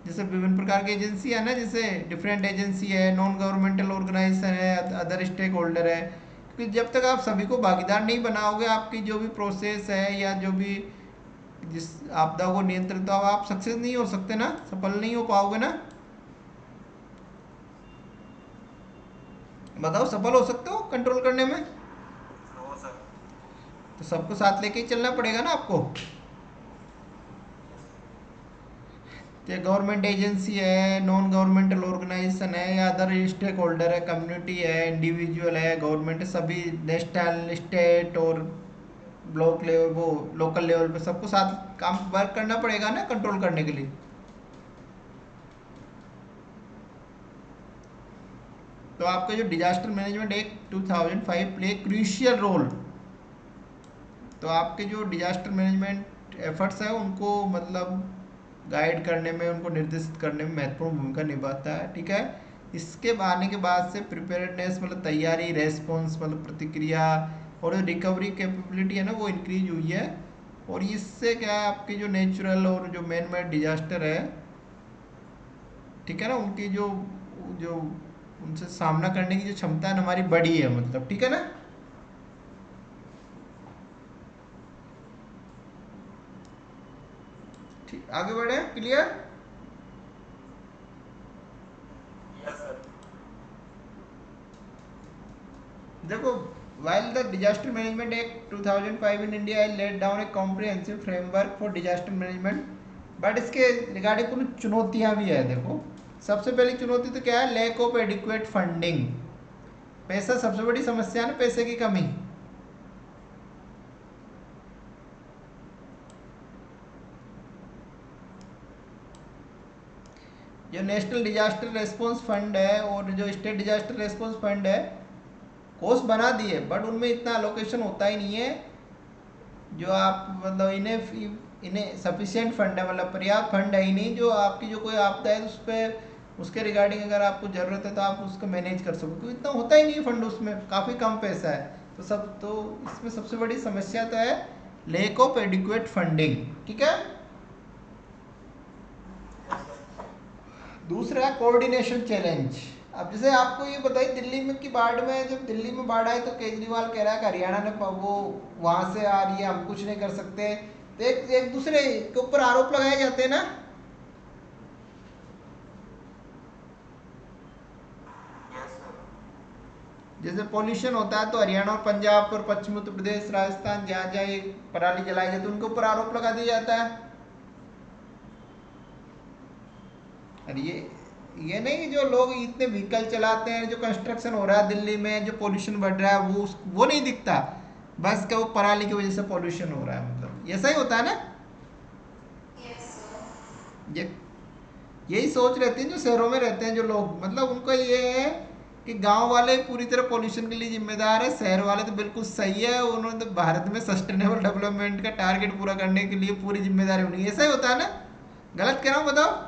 जैसे विभिन्न प्रकार की एजेंसी है ना, जैसे डिफरेंट एजेंसी है, नॉन गवर्नमेंटल ऑर्गेनाइजेशन है, अदर स्टेक होल्डर है, क्योंकि जब तक आप सभी को भागीदार नहीं बनाओगे, आपकी जो भी प्रोसेस है या जो भी जिस आपदा को नियंत्रित, तो आप सक्सेस नहीं हो सकते ना, सफल नहीं हो पाओगे ना। बताओ, सफल हो सकते हो कंट्रोल करने में? तो सबको साथ लेके ही चलना पड़ेगा ना आपको। तो गवर्नमेंट एजेंसी है, नॉन गवर्नमेंटल ऑर्गेनाइजेशन है या अदर स्टेक होल्डर है, कम्युनिटी है, इंडिविजुअल है, गवर्नमेंट है, सभी नेशनल, स्टेट और ब्लॉक लेवल, वो लोकल लेवल पे सबको साथ काम वर्क करना पड़ेगा ना कंट्रोल करने के लिए। तो आपका जो disaster management act 2005 play crucial role, तो आपके जो डिजास्टर मैनेजमेंट एफर्ट्स है उनको मतलब गाइड करने में, उनको निर्देशित करने में महत्वपूर्ण भूमिका निभाता है, ठीक है। इसके आने के बाद से प्रिपेयर्डनेस मतलब तैयारी, रेस्पॉन्स मतलब प्रतिक्रिया, और जो रिकवरी कैपेबिलिटी है ना वो इंक्रीज हुई है। और इससे क्या है, आपकी जो नेचुरल और जो मैन मेड डिजास्टर है, ठीक है ना, उनकी जो जो उनसे सामना करने की जो क्षमता है हमारी बड़ी है, मतलब, ठीक है ना। ठीक, आगे बढ़े, क्लियर? देखो, while the disaster management act 2005 in India laid down a comprehensive framework for disaster management, but इसके रिगार्डिंग कुछ चुनौतियां भी है। देखो, सबसे पहली चुनौती तो क्या है, लैक ऑफ एडिक्वेट फंडिंग। पैसा सबसे बड़ी समस्या है ना, पैसे की कमी। जो नेशनल डिजास्टर रेस्पॉन्स फंड है और जो स्टेट डिजास्टर रेस्पॉन्स फंड है, कोर्स बना दिए, बट उनमें इतना अलोकेशन होता ही नहीं है जो आप मतलब इन्हें सफिशिएंट फंड है, मतलब पर्याप्त फंड है ही नहीं जो आपकी जो कोई आपदा है उस पर, उसके रिगार्डिंग अगर आपको ज़रूरत है तो आप उसको मैनेज कर सको, क्योंकि इतना होता ही नहीं फंड, उसमें काफ़ी कम पैसा है। तो इसमें सबसे बड़ी समस्या तो है लैक ऑफ एडिक्वेट फंडिंग, ठीक है। दूसरा कोऑर्डिनेशन चैलेंज। अब जैसे आपको ये बताइए, दिल्ली में की बाढ़ में, जब दिल्ली में बाढ़ आई तो केजरीवाल कह रहा है कि हरियाणा ने वो वहां से आ रही है, हम कुछ नहीं कर सकते, तो एक दूसरे के ऊपर आरोप लगाए जाते हैं ना। जैसे पॉल्यूशन होता है तो हरियाणा और पंजाब और पश्चिमी उत्तर प्रदेश, राजस्थान, जहाँ जहाँ ये पराली जलाई जाती है उनके ऊपर आरोप लगा दिया जाता है। और ये नहीं, जो लोग इतने व्हीकल चलाते हैं, जो कंस्ट्रक्शन हो रहा है दिल्ली में, जो पोल्यूशन बढ़ रहा है, वो नहीं दिखता, बस क्या वो पराली की वजह से पोल्यूशन हो रहा है, मतलब ऐसा ही होता है ना। ये यही सोच रहती है जो शहरों में रहते हैं जो लोग, मतलब उनका ये है कि गांव वाले पूरी तरह पोल्यूशन के लिए जिम्मेदार है, शहर वाले तो बिल्कुल सही है, उन्होंने तो भारत में सस्टेनेबल डेवलपमेंट का टारगेट पूरा करने के लिए पूरी जिम्मेदारी उन्हीं, ऐसा ही होता है ना। गलत कह रहा हूँ, बताओ।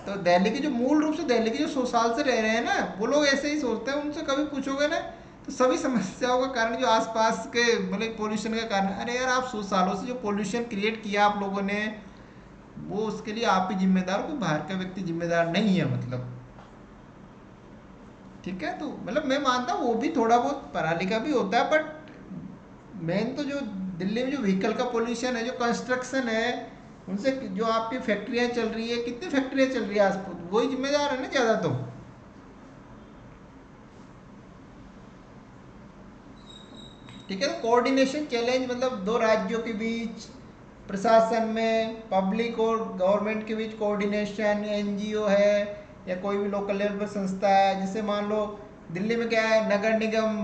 तो दिल्ली के जो मूल रूप से दिल्ली के जो 100 साल से रह रहे हैं ना, वो लोग ऐसे ही सोचते हैं, उनसे कभी पूछोगे ना तो सभी समस्याओं का कारण जो आसपास के मतलब पोल्यूशन का कारण, अरे यार आप 100 सालों से जो पोल्यूशन क्रिएट किया आप लोगों ने, वो उसके लिए आप ही जिम्मेदार हो, कोई बाहर का व्यक्ति जिम्मेदार नहीं है, मतलब, ठीक है। तो मतलब मैं मानता हूँ वो भी थोड़ा बहुत पराली का भी होता है, बट मेन तो जो दिल्ली में जो व्हीकल का पोल्यूशन है, जो कंस्ट्रक्शन है, उनसे जो आपकी फैक्ट्रियाँ चल रही है, कितनी फैक्ट्रियाँ चल रही है आसपास, वही जिम्मेदार है ना ज़्यादा। तो ठीक है। तो कोऑर्डिनेशन चैलेंज मतलब दो राज्यों के बीच, प्रशासन में, पब्लिक और गवर्नमेंट के बीच कोऑर्डिनेशन, एनजीओ है या कोई भी लोकल लेवल पर संस्था है, जैसे मान लो दिल्ली में क्या है, नगर निगम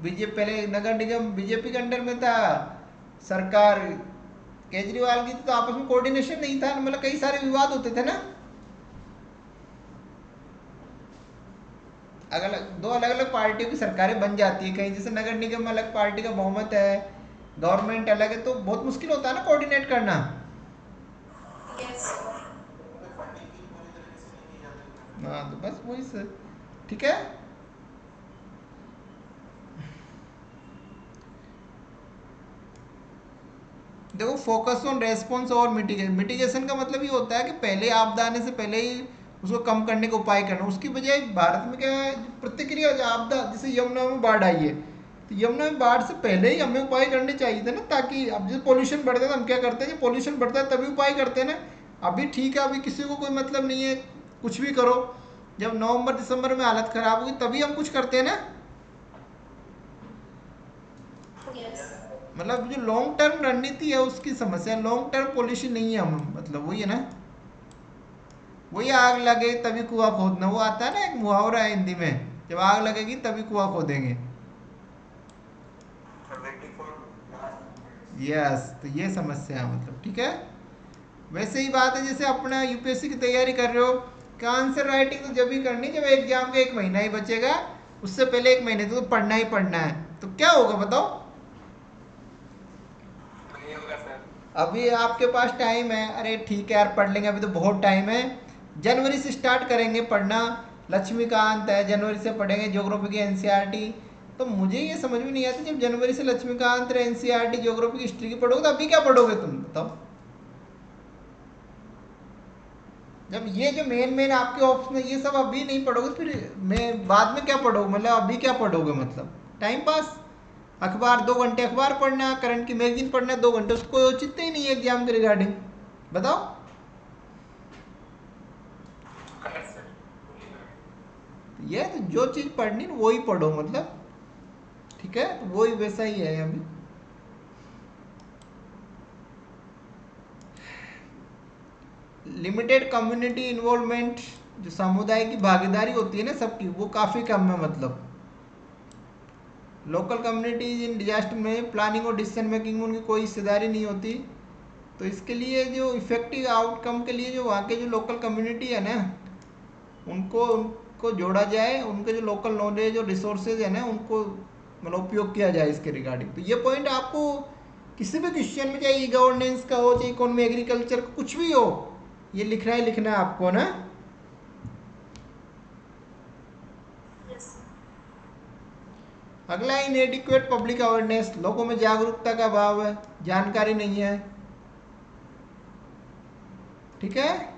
बीजेपी, पहले नगर निगम बीजेपी के अंडर में था, सरकार केजरीवाल की थी, तो आपस में कोऑर्डिनेशन नहीं था, मतलब कई सारे विवाद होते थे ना। दो अलग अलग पार्टियों की सरकारें बन जाती है कहीं, जैसे नगर निगम में अलग पार्टी का बहुमत है, गवर्नमेंट अलग है, तो बहुत मुश्किल होता है ना कोऑर्डिनेट करना। Yes sir. उनके फंडिंग की पूरी तरीके से नहीं की जाती उन्हें। हाँ तो बस वही सर, ठीक है। देखो फोकस ऑन रेस्पॉन्स और मिटिगेशन, मिटिगेशन का मतलब ये होता है कि पहले आपदा आने से पहले ही उसको कम करने का उपाय करना। उसकी बजाय भारत में क्या है, प्रतिक्रिया आपदा, जैसे यमुना में बाढ़ आई है, तो यमुना में बाढ़ से पहले ही हमें उपाय करने चाहिए थे ना, ताकि अब जैसे पोल्यूशन बढ़ता है तो हम क्या करते हैं, जब पोल्यूशन बढ़ता है तभी उपाय करते हैं ना। अभी ठीक है, अभी किसी को कोई मतलब नहीं है, कुछ भी करो, जब नवंबर दिसंबर में हालत खराब होगी तभी हम कुछ करते हैं ना। यस। मतलब जो लॉन्ग टर्म रणनीति है उसकी समस्या, लॉन्ग टर्म पॉलिसी नहीं है हम, मतलब वही है ना, वही आग लगे तभी कुआं खोदना, वो आता है ना एक मुहावरा है हिंदी में, जब आग लगेगी तभी कुआं खोदेंगे। Waiting for last moments. Yes, तो ये समस्या है मतलब, ठीक है। वैसे ही बात है, जैसे अपना यूपीएससी की तैयारी कर रहे हो, का आंसर राइटिंग तो जब ही करनी जब एग्जाम का 1 महीना ही बचेगा, उससे पहले 1 महीने तो पढ़ना ही पढ़ना है, तो क्या होगा बताओ। नहीं होगा सर। अभी आपके पास टाइम है, अरे ठीक है यार पढ़ लेंगे, अभी तो बहुत टाइम है, जनवरी से स्टार्ट करेंगे पढ़ना, लक्ष्मीकांत है जनवरी से पढ़ेंगे, ज्योग्राफी की एनसीईआरटी। तो मुझे ये समझ में नहीं आती, जब जनवरी से लक्ष्मीकांत, एनसीईआरटी, ज्योग्राफी की, हिस्ट्री की पढ़ोगे, तो अभी क्या पढ़ोगे तुम बताओ। जब ये जो मेन मेन आपके ऑप्शन है ये सब अभी नहीं पढ़ोगे, फिर मैं बाद में क्या पढ़ोगे, मतलब अभी क्या पढ़ोगे, मतलब टाइम पास। अखबार 2 घंटे अखबार पढ़ना, करंट की मैगजीन पढ़ना 2 घंटे, उसको कोई औचित्य ही नहीं है एग्जाम के रिगार्डिंग, बताओ। करेक्ट सर, बोलिए करेक्ट। ये तो जो चीज़ पढ़नी ना वही पढ़ो, मतलब ठीक है, तो वही वैसा ही है अभी। लिमिटेड कम्युनिटी इन्वॉल्वमेंट, जो समुदाय की भागीदारी होती है ना सबकी, वो काफ़ी कम है, मतलब लोकल कम्युनिटीज इन डिजास्टर में प्लानिंग और डिसीजन मेकिंग में उनकी कोई हिस्सेदारी नहीं होती। तो इसके लिए जो इफेक्टिव आउटकम के लिए जो वहाँ के जो लोकल कम्युनिटी है ना, उनको उनको जोड़ा जाए, उनके जो लोकल नॉलेज और रिसोर्सेज है ना उनको मतलब उपयोग किया जाए इसके रिगार्डिंग। तो ये पॉइंट आपको किसी भी क्वेश्चन में, चाहे गवर्नेंस का हो, चाहे इकोनॉमी, एग्रीकल्चर, कुछ भी हो, ये लिखना ही लिखना है आपको ना। यस। अगला, इनएडिक्वेट पब्लिक अवेयरनेस, लोगों में जागरूकता का अभाव है, जानकारी नहीं है, ठीक है।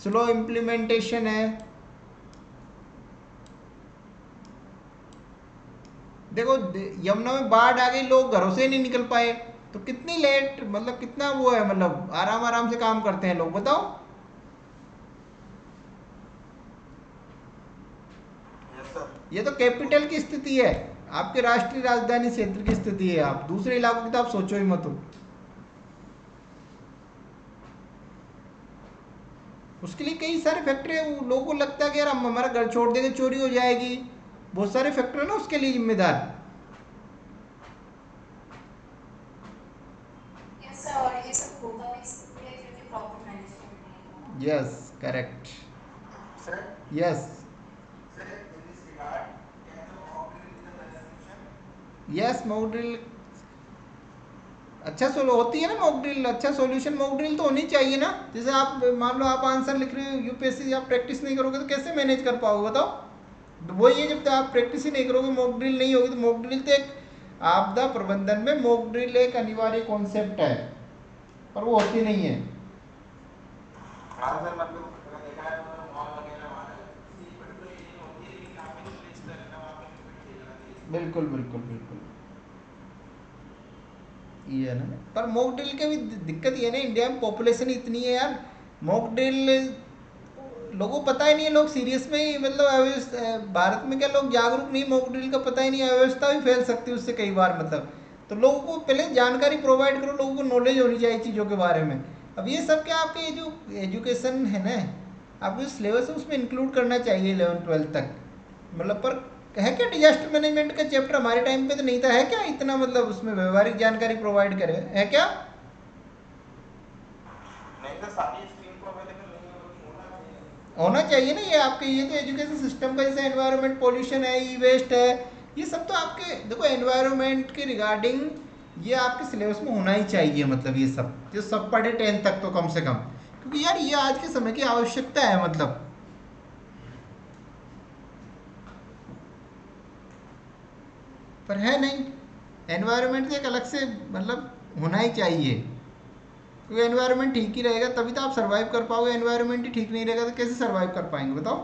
स्लो इम्प्लीमेंटेशन है। देखो यमुना में बाढ़ आ गई, लोग घरों से ही नहीं निकल पाए, तो कितनी लेट, मतलब कितना वो है, मतलब आराम आराम से काम करते हैं लोग, बताओ। Yes sir. ये तो कैपिटल की स्थिति है, आपके राष्ट्रीय राजधानी क्षेत्र की स्थिति है, आप दूसरे इलाकों की तो आप सोचो ही मत हो। उसके लिए कई सारे फैक्टर है, लोगों को लगता है कि यार हम हमारा घर छोड़ देंगे चोरी हो जाएगी, बहुत सारे फैक्टर है ना उसके लिए जिम्मेदार। यस सर, और ये सब होता भी इसलिए क्योंकि प्रॉपर मैनेजमेंट नहीं होता। Yes correct. Sir, yes. Sir in this regard can the mock drill be the best solution? Yes mock drill अच्छा सोलो होती है ना, मॉक ड्रिल अच्छा सॉल्यूशन, मॉक ड्रिल तो होनी चाहिए ना। जैसे आप मान लो आप आंसर लिख रहे हो यूपीएससी, आप प्रैक्टिस नहीं करोगे तो कैसे मैनेज कर पाओगे बताओ। तो वही है, जब तक आप प्रैक्टिस ही नहीं करोगे, मॉक ड्रिल नहीं होगी, तो मॉक ड्रिल तो एक आपदा प्रबंधन में मॉक ड्रिल एक अनिवार्य कॉन्सेप्ट है, पर वो होती नहीं है। हाँ सर, मतलब अगर देखा है तो मॉल वगैरह वहाँ किसी पर्टिकुलर एरिया में होती है, लेकिन आपके जो प्लेस पर रहना वहाँ पे इम्प्लीमेंट की जाती है इसको। बिल्कुल बिल्कुल बिल्कुल, ये है ना। पर मॉक ड्रिल के भी दिक्कत ये है ना, इंडिया में पॉपुलेशन इतनी है यार, मॉक ड्रिल लोगों को पता ही नहीं है, लोग सीरियस में ही, मतलब भारत में क्या लोग जागरूक नहीं, मॉक ड्रिल का पता ही नहीं, अव्यवस्था भी फैल सकती है उससे कई बार, मतलब तो लोगों को पहले जानकारी प्रोवाइड करो, लोगों को नॉलेज होनी चाहिए चीज़ों के बारे में, अब ये सब क्या आपके जो एजुकेशन है ना, आपको जो सिलेबस है उसमें इंक्लूड करना चाहिए 11-12 तक, मतलब पर है क्या डिजास्टर मैनेजमेंट का चैप्टर हमारे टाइम पे तो नहीं था, है क्या इतना मतलब उसमें व्यवहारिक जानकारी प्रोवाइड करे, है क्या? नहीं तो सारी स्ट्रीम को अवेलेबल नहीं है, लेकिन होना चाहिए। होना चाहिए ना, ये आपके ये तो एजुकेशन सिस्टम का, जैसे एनवायरनमेंट पोल्यूशन है, ई वेस्ट है, ये सब तो आपके देखो एनवायरनमेंट के रिगार्डिंग ये आपके सिलेबस में होना ही चाहिए, मतलब ये सब जो सब पढ़े 10 तक तो कम से कम, क्योंकि यार ये आज के समय की आवश्यकता है मतलब। पर है नहीं, एनवायरनमेंट से एक अलग से मतलब होना ही चाहिए, क्योंकि एनवायरनमेंट ठीक ही रहेगा तभी तो आप सर्वाइव कर पाओगे, एनवायरनमेंट ही ठीक नहीं रहेगा तो कैसे सर्वाइव कर पाएंगे बताओ?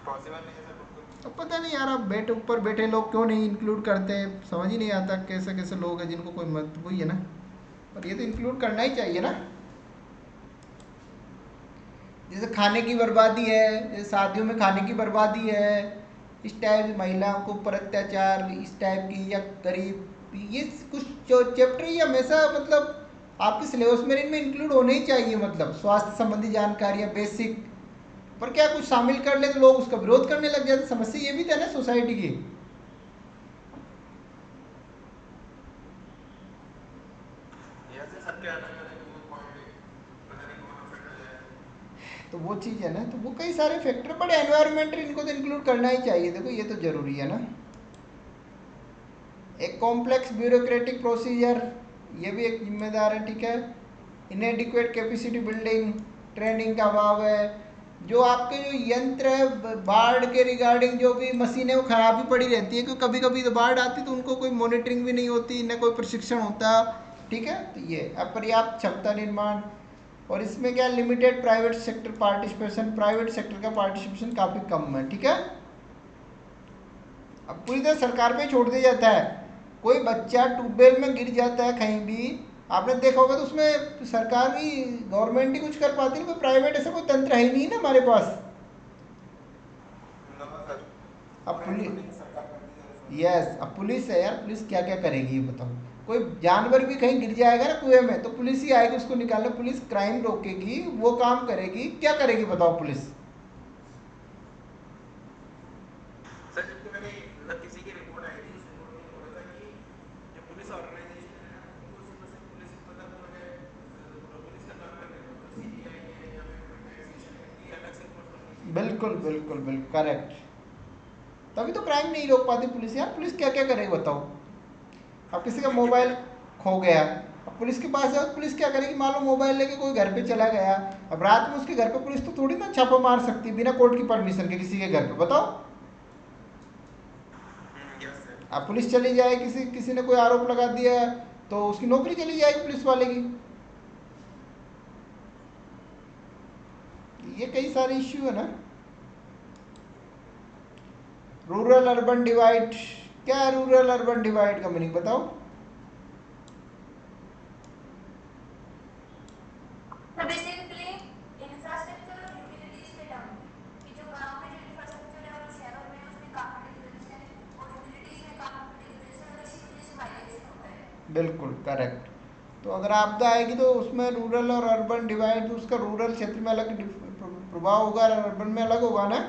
पॉसिबल नहीं है सर बिल्कुल। अब पता नहीं यार, अब बैठे ऊपर बैठे लोग क्यों नहीं इंक्लूड करते हैं, समझ ही नहीं आता कैसे कैसे लोग हैं जिनको कोई मत वही है ना, पर ये तो इंक्लूड करना ही चाहिए ना। जैसे खाने की बर्बादी है, जैसे शादियों में खाने की बर्बादी है, इस टाइप महिलाओं के ऊपर अत्याचार इस टाइप की, या गरीब, ये कुछ जो चैप्टर ये हमेशा मतलब आपके सिलेबस में इनमें इंक्लूड होने ही चाहिए, मतलब स्वास्थ्य संबंधी जानकारियाँ बेसिक, पर क्या कुछ शामिल कर ले तो लोग उसका विरोध करने लग जाते, समस्या ये भी था ना सोसाइटी की। ऐसे सबके अलग अलग व्यू पॉइंट, पता नहीं कौन अफेक्ट हो जाए। तो वो चीज़ है ना, तो वो कई सारे फैक्टर, बट एनवायरमेंटल इनको तो इंक्लूड करना ही चाहिए, देखो ये तो जरूरी है ना। एक कॉम्प्लेक्स ब्यूरोक्रेटिक प्रोसीजर, ये भी एक जिम्मेदार है, ठीक है। इनएडिक्वेट कैपेसिटी बिल्डिंग, ट्रेनिंग का अभाव है, जो आपके जो यंत्र है बाढ़ के रिगार्डिंग जो भी मशीनें वो खराब ही पड़ी रहती है, क्योंकि कभी कभी तो बाढ़ आती तो उनको कोई मॉनिटरिंग भी नहीं होती, न कोई प्रशिक्षण होता, ठीक है। तो ये अपर्याप्त क्षमता निर्माण, और इसमें क्या limited private sector participation, private sector का पार्टिसिपेशन काफ़ी कम है, ठीक है। अब पूरी तरह सरकार पे छोड़ दिया जाता है, कोई बच्चा ट्यूबवेल में गिर जाता है कहीं भी, आपने देखा होगा तो उसमें सरकार भी गवर्नमेंट ही कुछ कर पाती है, कोई प्राइवेट ऐसा कोई तंत्र है ही नहीं ना हमारे पास। नो सर, अब पूरा पुलिस, फंडिंग सरकार करती है उसमें। यस, अब पुलिस है यार, पुलिस क्या क्या करेगी ये बताओ? कोई जानवर भी कहीं गिर जाएगा ना कुएं में तो पुलिस ही आएगी उसको निकालने, पुलिस क्राइम रोकेगी, वो काम करेगी, क्या करेगी बताओ पुलिस? सर जबकि मैंने मतलब किसी की रिपोर्ट आई थी, उस रिपोर्ट में बोला था कि जो पुलिस ऑर्गेनाइजेशन है ना, उनको सिर्फ और सिर्फ पुलिस मतलब जो है पुलिस का काम करने दो, जो सीबीआई है या फिर कोई टैक्सेशन है, इनकी अलग से फोर्स बननी चाहिए ताकि बिल्कुल पुलिस बिल्कुल बिल्कुल करेक्ट, तभी तो क्राइम नहीं रोक पाती पुलिस यार, पुलिस क्या क्या करेगी बताओ? अब किसी का क्योंकि मोबाइल खो गया, अब पुलिस के पास जाओ तो पुलिस क्या करेगी, मान लो मोबाइल लेके कोई घर पे चला गया, अब रात में उसके घर पे पुलिस तो थोड़ी ना छापा मार सकती बिना कोर्ट की परमिशन के किसी के घर पे, बताओ? Yes sir. अब पुलिस चली जाए, किसी किसी ने कोई आरोप लगा दिया तो उसकी नौकरी चली जाएगी पुलिस वाले की। ये कई सारे इश्यू है ना। रूरल अर्बन डिवाइड, क्या है रूरल अर्बन डिवाइड का मीनिंग बताओ? तो बेसिकली इंफ्रास्ट्रक्चर और यूटिलिटीज के टर्म में कि जो गांव में जो इंफ्रास्ट्रक्चर है और शहरों में उसमें काफी डिफरेंस है, और यूटिलिटीज में काफी डिफरेंस है, और इसी वजह से माइग्रेशन होता है। बिल्कुल करेक्ट। तो अगर आपदा आएगी तो उसमें रूरल और अर्बन डिवाइड, उसका रूरल क्षेत्र में अलग प्रभाव होगा और अर्बन में अलग होगा ना।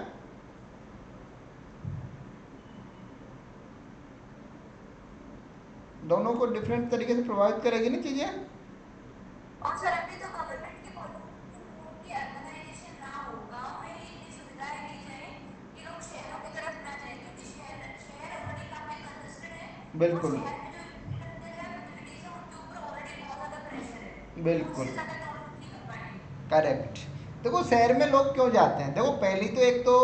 दोनों को डिफरेंट तरीके से प्रभावित करेगी ना चीज़ें। और सर अभी तो गवर्नमेंट की पॉलिसी हो कि अर्बनाइजेशन ना हो, गांव में ही इतनी सुविधाएं दी जाए कि लोग शहरों की तरफ ना जाए, क्योंकि शहर शहर ऑलरेडी काफी कंजस्टेड है, और बिल्कुल शहर में जो इंफ्रास्ट्रक्चर है यूटिलिटीज है उनके ऊपर ऑलरेडी बहुत ज्यादा प्रेशर है, वो बिल्कुल उससे ज्यादा टॉलरेट नहीं कर पाएंगे। करेक्ट। देखो शहर में लोग क्यों जाते हैं, देखो पहली तो एक तो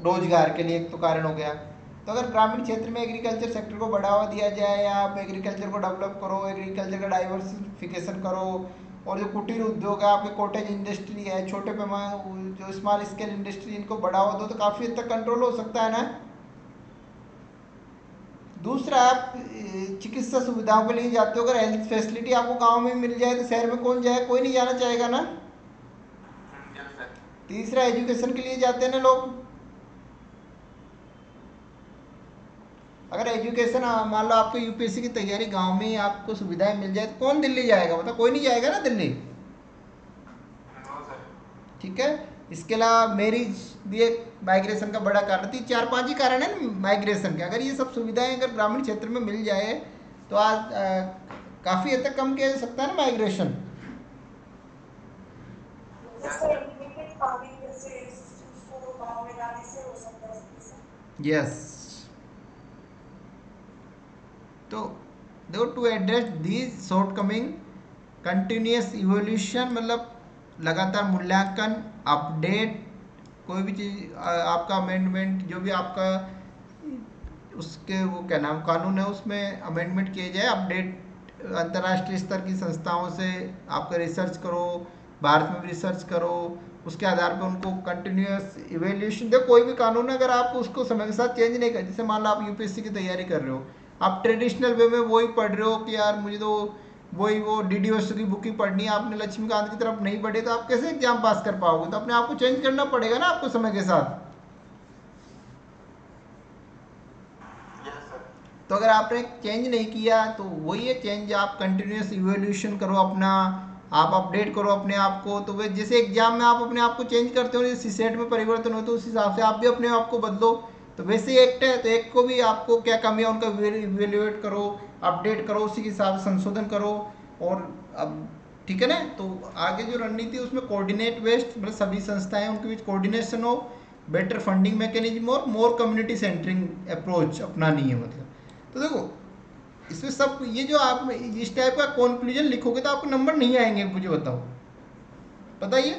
रोजगार के लिए एक तो कारण हो गया, तो अगर ग्रामीण क्षेत्र में एग्रीकल्चर सेक्टर को बढ़ावा दिया जाए, या आप एग्रीकल्चर को डेवलप करो, एग्रीकल्चर का डाइवर्सिफिकेशन करो, और जो कुटीर उद्योग है आपके, कॉटेज इंडस्ट्री है, छोटे पैमाने जो स्मॉल स्केल इंडस्ट्री, इनको बढ़ावा दो तो काफ़ी हद तक कंट्रोल हो सकता है ना। दूसरा, आप चिकित्सा सुविधाओं के लिए जाते हो, अगर हेल्थ फैसिलिटी आपको गांव में मिल जाए तो शहर में कौन जाए, कोई नहीं जाना चाहेगा ना। Yes sir. तीसरा, एजुकेशन के लिए जाते हैं ना लोग, अगर एजुकेशन मान लो आपको यूपीएससी की तैयारी गांव में ही आपको सुविधाएं मिल जाए तो कौन दिल्ली जाएगा, मतलब कोई नहीं जाएगा ना दिल्ली। हाँ सर। ठीक है। इसके अलावा मैरिज भी एक माइग्रेशन का बड़ा कारण थी। 4-5 ही कारण है ना माइग्रेशन के। अगर ये सब सुविधाएं अगर ग्रामीण क्षेत्र में मिल जाए तो आज काफ़ी हद तक कम किया जा सकता है ना माइग्रेशन। यस। तो देखो, to address these shortcoming continuous evolution, मतलब लगातार मूल्यांकन, अपडेट, कोई भी चीज़ आपका अमेंडमेंट जो भी आपका उसके वो क्या नाम कानून है उसमें अमेंडमेंट किए जाए, अपडेट अंतर्राष्ट्रीय स्तर की संस्थाओं से आपका रिसर्च करो, भारत में भी रिसर्च करो, उसके आधार पर उनको कंटिन्यूस इवेल्यूशन। देखो कोई भी कानून है, अगर आप उसको समय के साथ चेंज नहीं कर, जैसे मान लो आप यूपीएससी की तैयारी कर रहे हो, आप ट्रेडिशनल वे में वही पढ़ रहे हो कि यार मुझे तो वही वो डीडीओस की बुक ही पढ़नी है, आपने लक्ष्मीकांत की तरफ नहीं पढ़े, तो आप कैसे एग्जाम पास कर पाओगे। तो अपने आप को चेंज करना पड़ेगा ना आपको समय के साथ। Yes sir. तो अगर आपने चेंज नहीं किया तो वही है चेंज, आप कंटिन्यूस इवोल्यूशन करो अपना, आप अपडेट करो अपने आप को। तो वे जैसे एग्जाम में आप अपने आप को चेंज करते हो, जैसे सेट में परिवर्तन हो तो उस हिसाब से आप भी अपने आप को बदलो। तो वैसे ही एक्ट है, तो एक्ट को भी आपको क्या कमी है उनका इवेल्युएट करो, अपडेट करो, उसी के हिसाब से संशोधन करो। और अब ठीक है ना, तो आगे जो रणनीति है उसमें कोऑर्डिनेट वेस्ट, मतलब सभी संस्थाएं उनके बीच कोऑर्डिनेशन हो, बेटर फंडिंग मैकेनिज्म और मोर कम्युनिटी सेंटरिंग अप्रोच अपनानी है। मतलब तो देखो इसमें सब ये जो आप इस टाइप का कंक्लूजन लिखोगे तो आपको नंबर नहीं आएंगे, मुझे बताओ, बताइए।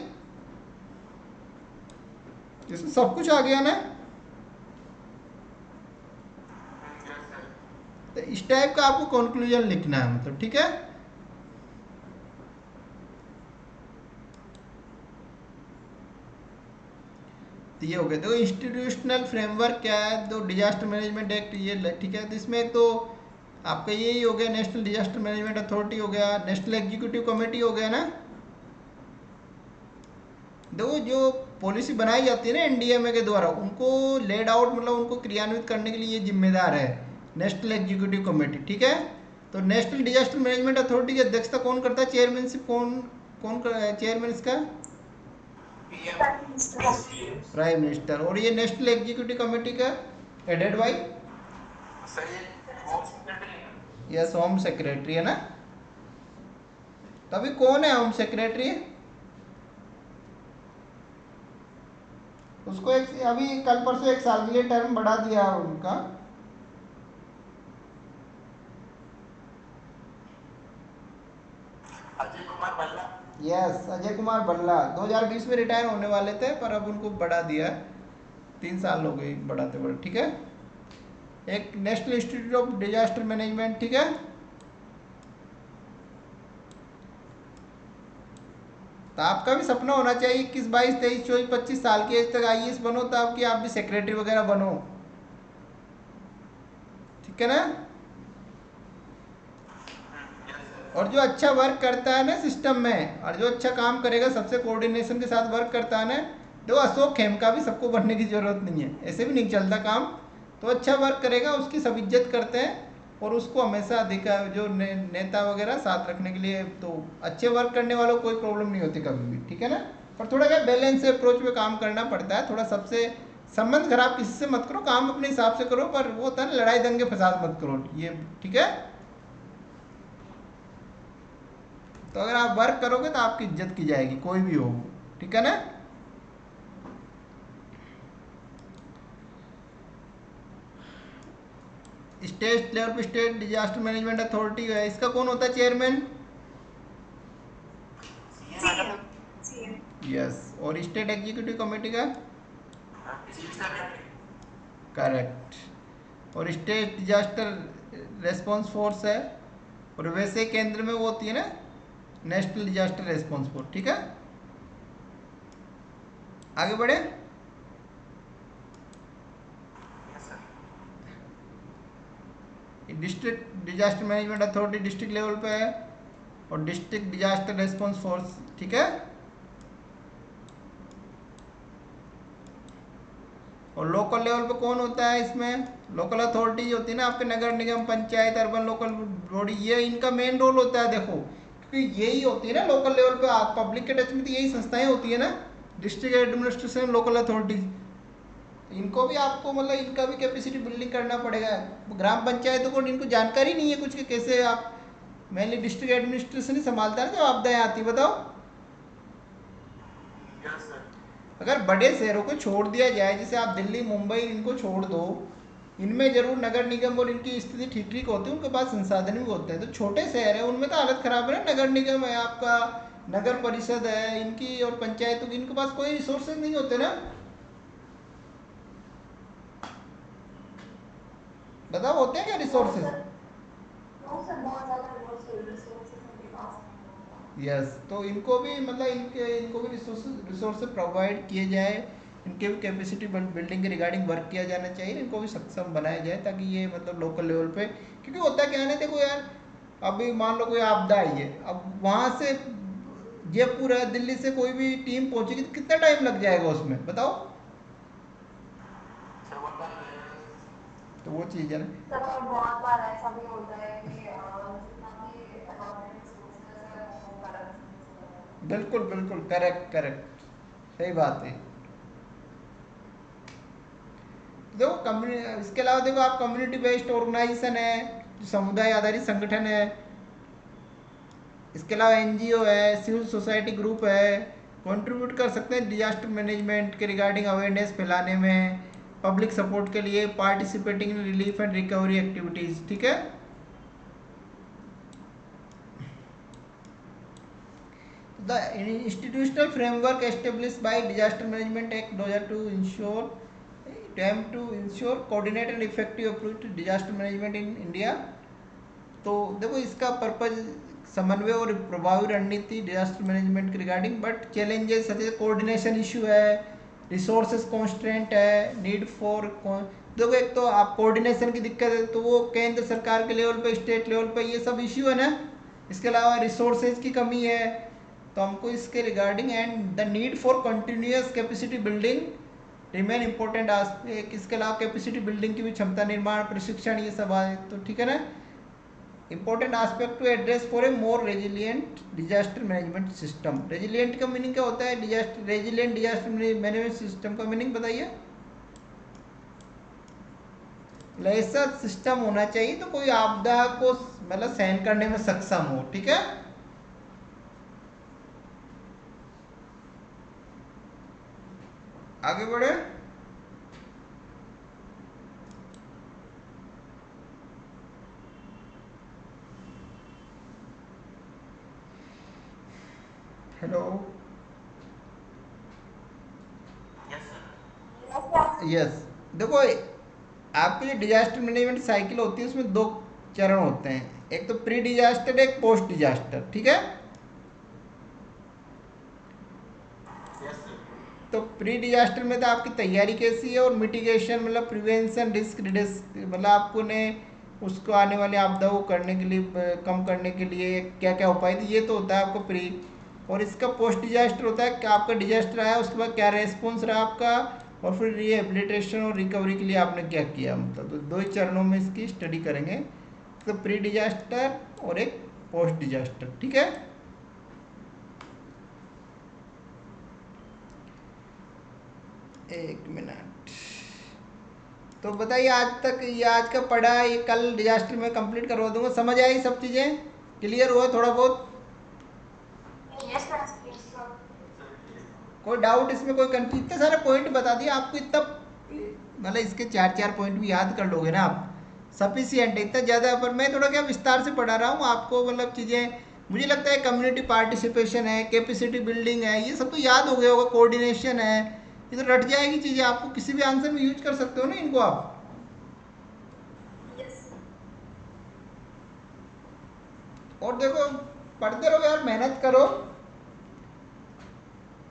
इसमें सब कुछ आ गया ना। Yes sir. तो इस टाइप का आपको कंक्लूजन लिखना है, मतलब ठीक है। तो ये हो गया। तो इंस्टीट्यूशनल फ्रेमवर्क क्या है, तो डिजास्टर मैनेजमेंट एक्ट ये ठीक है। तो इसमें तो आपका यही हो गया, नेशनल डिजास्टर मैनेजमेंट अथॉरिटी हो गया, नेशनल एग्जीक्यूटिव कमेटी हो गया ना। देखो जो पॉलिसी बनाई जाती है ना एनडीएमए के द्वारा, उनको लेड आउट मतलब उनको क्रियान्वित करने के लिए ये जिम्मेदार है नेशनल एग्जीक्यूटिव कमेटी, ठीक है। तो नेशनल डिजास्टर मैनेजमेंट अथॉरिटी की अध्यक्षता कौन करता है, चेयरमैनशिप कौन कौन चेयरमैन इसका, पीएम। Prime minister. और ये नेशनल एग्जीक्यूटिव कमेटी का हेडेड बाई, सर ये होम सेक्रेटरी है। यस, होम सेक्रेटरी है ना। तभी कौन है होम सेक्रेटरी, उसको एक अभी कल परसों 1 साल के लिए टर्म बढ़ा दिया उनका। अजय कुमार भल्ला। यस, अजय कुमार भल्ला 2020 में रिटायर होने वाले थे, पर अब उनको बढ़ा दिया, 3 साल हो गए बढ़ाते बढ़े, ठीक है। एक national institute of disaster management, ठीक है। तो आपका भी सपना होना चाहिए 21, 22, 23, 24, 25 साल की एज तक आईएएस बनो, तो आपकी आप भी सेक्रेटरी वगैरह बनो, ठीक है ना। Yes sir. और जो अच्छा वर्क करता है ना सिस्टम में, और जो अच्छा काम करेगा, सबसे कोऑर्डिनेशन के साथ वर्क करता है ना, तो अशोक खेमका भी सबको बनने की जरूरत नहीं है, ऐसे भी नहीं चलता काम। तो अच्छा वर्क करेगा उसकी सब इज्जत करते हैं, और उसको हमेशा अधिकार जो नेता वगैरह साथ रखने के लिए, तो अच्छे वर्क करने वालों को कोई प्रॉब्लम नहीं होती कभी भी, ठीक है ना। पर थोड़ा क्या बैलेंस से अप्रोच में काम करना पड़ता है, थोड़ा सबसे संबंध खराब किसी से मत करो, काम अपने हिसाब से करो, पर वो होता है ना लड़ाई दंगे फसाद मत करो, ये ठीक है। तो अगर आप वर्क करोगे तो आपकी इज्जत की जाएगी, कोई भी हो, ठीक है ना। स्टेट लेवल पे स्टेट डिजास्टर मैनेजमेंट अथॉरिटी है, इसका कौन होता है चेयरमैन, यस। और स्टेट एग्जीक्यूटिव कमेटी का, चीफ सेक्रेटरी। करेक्ट। और स्टेट डिजास्टर रेस्पॉन्स फोर्स है, और वैसे केंद्र में वो होती है ना नेशनल डिजास्टर रेस्पॉन्स फोर्स, ठीक है। आगे बढ़े। Yes sir. District disaster management authority district level पे है, और डिस्ट्रिक्ट डिजास्टर रेस्पॉन्स फोर्स, ठीक है। और लोकल लेवल पे कौन होता है इसमें? लोकल अथॉरिटीज होती है ना, आपके नगर निगम, पंचायत, अर्बन लोकल बॉडी, ये इनका मेन रोल होता है। देखो क्योंकि यही होती है ना लोकल लेवल पे, पब्लिक के टच में तो यही संस्थाएं होती है ना, डिस्ट्रिक्ट एडमिनिस्ट्रेशन, लोकल अथॉरिटीज। इनको भी आपको मतलब इनका भी कैपेसिटी बिल्डिंग करना पड़ेगा। ग्राम पंचायतों को इनको जानकारी नहीं है कुछ कि कैसे आप, मेनली डिस्ट्रिक्ट एडमिनिस्ट्रेशन ही संभालता है जब आपदाएं आती, बताओ। Yes sir. अगर बड़े शहरों को छोड़ दिया जाए, जैसे आप दिल्ली, मुंबई, इनको छोड़ दो, इनमें जरूर नगर निगम और इनकी स्थिति ठीक ठीक होती है, उनके पास संसाधन भी होते हैं। तो छोटे शहर है उनमें तो हालत खराब है ना, नगर निगम है आपका, नगर परिषद है इनकी, और पंचायतों की, इनके पास कोई रिसोर्सेज नहीं होते ना। बताओ होते हैं क्या रिसोर्सेज? यस, तो इनको भी मतलब इनको भी रिसोर्सेज प्रोवाइड किए जाए, इनके भी कैपेसिटी बिल्डिंग के रिगार्डिंग वर्क किया जाना चाहिए, इनको भी सक्षम बनाया जाए ताकि ये मतलब लोकल लेवल पे, क्योंकि होता क्या है ना, देखो यार, अभी मान लो कोई आपदा आई है, अब वहाँ से जयपुर है, दिल्ली से कोई भी टीम पहुंचेगी तो कितना टाइम लग जाएगा उसमें, बताओ। सर वो बात है। तो वो चीज़ है ना। सर और बहुत बार ऐसा भी होता है कि जितना भी गवर्नमेंट सोर्सेस है वो करप्शन से भरा रहता है। बिल्कुल बिल्कुल, करेक्ट करेक्ट, सही बात है। देखो इसके अलावा देखो आप, कम्युनिटी बेस्ड ऑर्गेनाइजेशन है, जो समुदाय आधारित संगठन है, इसके अलावा एनजीओ है, सिविल सोसाइटी ग्रुप है, कंट्रीब्यूट कर सकते हैं डिजास्टर मैनेजमेंट के रिगार्डिंग अवेयरनेस फैलाने में, पब्लिक सपोर्ट के लिए, participating in relief and recovery activities, ठीक है। The institutional framework establish by disaster management act 2002 ensure coordinate and effective approach to disaster management in India. तो देखो इसका पर्पज समन्वय और प्रभावी रणनीति डिजास्टर मैनेजमेंट के regarding, but challenges such as coordination issue है, रिसोर्सेज कॉन्स्ट्रेंट है, नीड फॉर, देखो एक तो आप कोऑर्डिनेशन की दिक्कत है, तो वो केंद्र सरकार के लेवल पे, स्टेट लेवल पे ये सब इश्यू है ना। इसके अलावा रिसोर्सेज की कमी है, तो हमको इसके regarding, and the need for continuous capacity building remain important aspect. इसके अलावा कैपेसिटी बिल्डिंग की भी क्षमता निर्माण, प्रशिक्षण, ये सब आए तो ठीक है ना। Important aspect to address for a more resilient disaster management system. Resilient का मीनिंग क्या होता है? रेजिलियंट डिजास्टर मैनेजमेंट सिस्टम का मीनिंग बताइए। ऐसा सिस्टम होना चाहिए तो कोई आपदा को मतलब सहन करने में सक्षम हो, ठीक है। आगे बढ़े। Hello, yes sir. यस, देखो आपकी जो डिजास्टर मैनेजमेंट साइकिल होती है उसमें दो चरण होते हैं, एक तो प्री डिजास्टर, एक पोस्ट डिजास्टर, ठीक है। Yes sir. तो प्री डिजास्टर में तो आपकी तैयारी कैसी है, और मिटिगेशन मतलब प्रिवेंशन, रिस्क मतलब आपको ने उसको आने वाले आपदा को करने के लिए, कम करने के लिए क्या क्या उपाय थे, ये तो होता है आपको प्री। और इसका पोस्ट डिजास्टर होता है कि आपका डिजास्टर आया उसके बाद क्या रेस्पॉन्स रहा आपका, और फिर रिहेबिलिटेशन और रिकवरी के लिए आपने क्या किया, मतलब तो दो ही चरणों में इसकी स्टडी करेंगे, तो प्री डिजास्टर और एक पोस्ट डिजास्टर, ठीक है। एक मिनट, तो बताइए आज तक ये आज का पढ़ा, ये कल डिजास्टर में कंप्लीट करवा दूंगा, समझ आई सब चीज़ें, क्लियर हुआ थोड़ा बहुत? Yes sir. कोई डाउट इसमें, कोई कंफ्यूज? इतने सारे पॉइंट बता दिए आपको, इतना मतलब इसके चार चार पॉइंट भी याद कर लोगे ना आप, सफिशियंट है, इतना ज़्यादा। पर मैं थोड़ा क्या विस्तार से पढ़ा रहा हूँ आपको, मतलब चीज़ें मुझे लगता है कम्युनिटी पार्टिसिपेशन है, कैपेसिटी बिल्डिंग है, ये सब तो याद हो गया होगा, कोऑर्डिनेशन है, ये तो रट जाएगी चीज़ें, आपको किसी भी आंसर में यूज कर सकते हो ना इनको आप। और देखो पढ़ते रहो यार, मेहनत करो,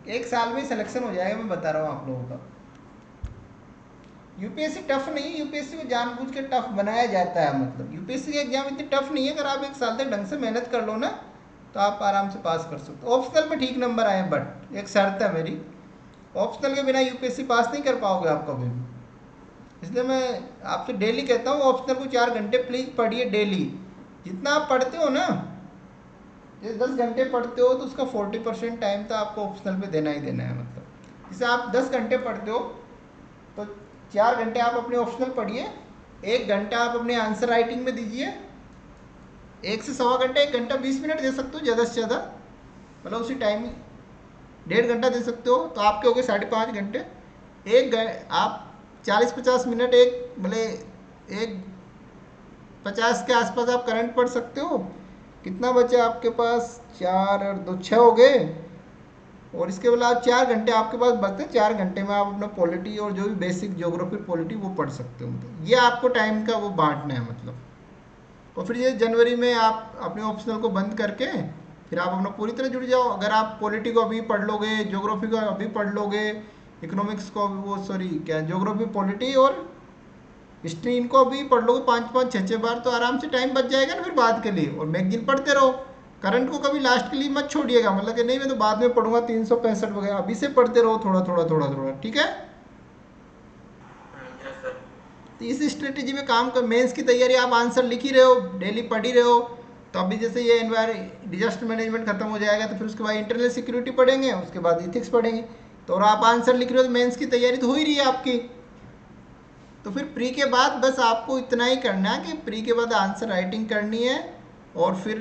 एक साल में सिलेक्शन हो जाएगा, मैं बता रहा हूँ आप लोगों का। यूपीएससी टफ नहीं है, यूपीएससी को जानबूझ के टफ बनाया जाता है, मतलब यूपीएससी का एग्जाम इतनी टफ नहीं है, अगर आप एक साल तक ढंग से मेहनत कर लो ना तो आप आराम से पास कर सकते हो। ऑप्शनल में ठीक नंबर आए, बट एक शर्त है मेरी, ऑप्शनल के बिना यूपीएससी पास नहीं कर पाओगे आप कभी भी। इसलिए मैं आपसे डेली कहता हूँ ऑप्शनल को 4 घंटे प्लीज़ पढ़िए डेली। जितना आप पढ़ते हो ना, जैसे 10 घंटे पढ़ते हो तो उसका 40% टाइम तो आपको ऑप्शनल पे देना ही देना है। मतलब जैसे आप 10 घंटे पढ़ते हो तो 4 घंटे आप अपने ऑप्शनल पढ़िए, 1 घंटा आप अपने आंसर राइटिंग में दीजिए, 1 से 1.25 घंटे, 1 घंटा 20 मिनट दे सकते हो ज़्यादा से ज़्यादा, मतलब उसी टाइम 1.5 घंटा दे सकते हो तो आपके हो गए 5.5 घंटे। आप 40-50 मिनट एक मतलब एक 50 के आसपास आप करंट पढ़ सकते हो। कितना बचे आपके पास, 4 और 2 6 हो गए। और इसके बाद 4 घंटे आपके पास बचते हैं, 4 घंटे में आप अपना पॉलिटी और जो भी बेसिक ज्योग्राफी पॉलिटी वो पढ़ सकते हो। मतलब ये आपको टाइम का वो बांटना है मतलब। और फिर ये जनवरी में आप अपने ऑप्शनल को बंद करके फिर आप अपना पूरी तरह जुड़ जाओ। अगर आप पॉलिटी को अभी पढ़ लोगे, ज्योग्राफी को अभी पढ़ लोगे, इकोनॉमिक्स को वो सॉरी क्या ज्योग्राफी पॉलिटी और हिस्ट्री इनको अभी पढ़ लोगे 5-5 6-6 बार तो आराम से टाइम बच जाएगा ना फिर बाद के लिए। और मैगजीन पढ़ते रहो, करंट को कभी लास्ट के लिए मत छोड़िएगा, मतलब कि नहीं मैं तो बाद में पढ़ूंगा 365 वगैरह, अभी से पढ़ते रहो थोड़ा थोड़ा थोड़ा थोड़ा, ठीक है। Yes sir. तो इस स्ट्रेटेजी में काम कर, मेंस की तैयारी आप आंसर लिख ही रहे हो, डेली पढ़ ही रहे हो। तो अभी जैसे ये डिजास्टर मैनेजमेंट खत्म हो जाएगा तो फिर उसके बाद इंटरनल सिक्योरिटी पढ़ेंगे, उसके बाद इथिक्स पढ़ेंगे। तो और आप आंसर लिख रहे हो तो मेंस की तैयारी तो हो ही रही है आपकी। तो फिर प्री के बाद बस आपको इतना ही करना है कि प्री के बाद आंसर राइटिंग करनी है, और फिर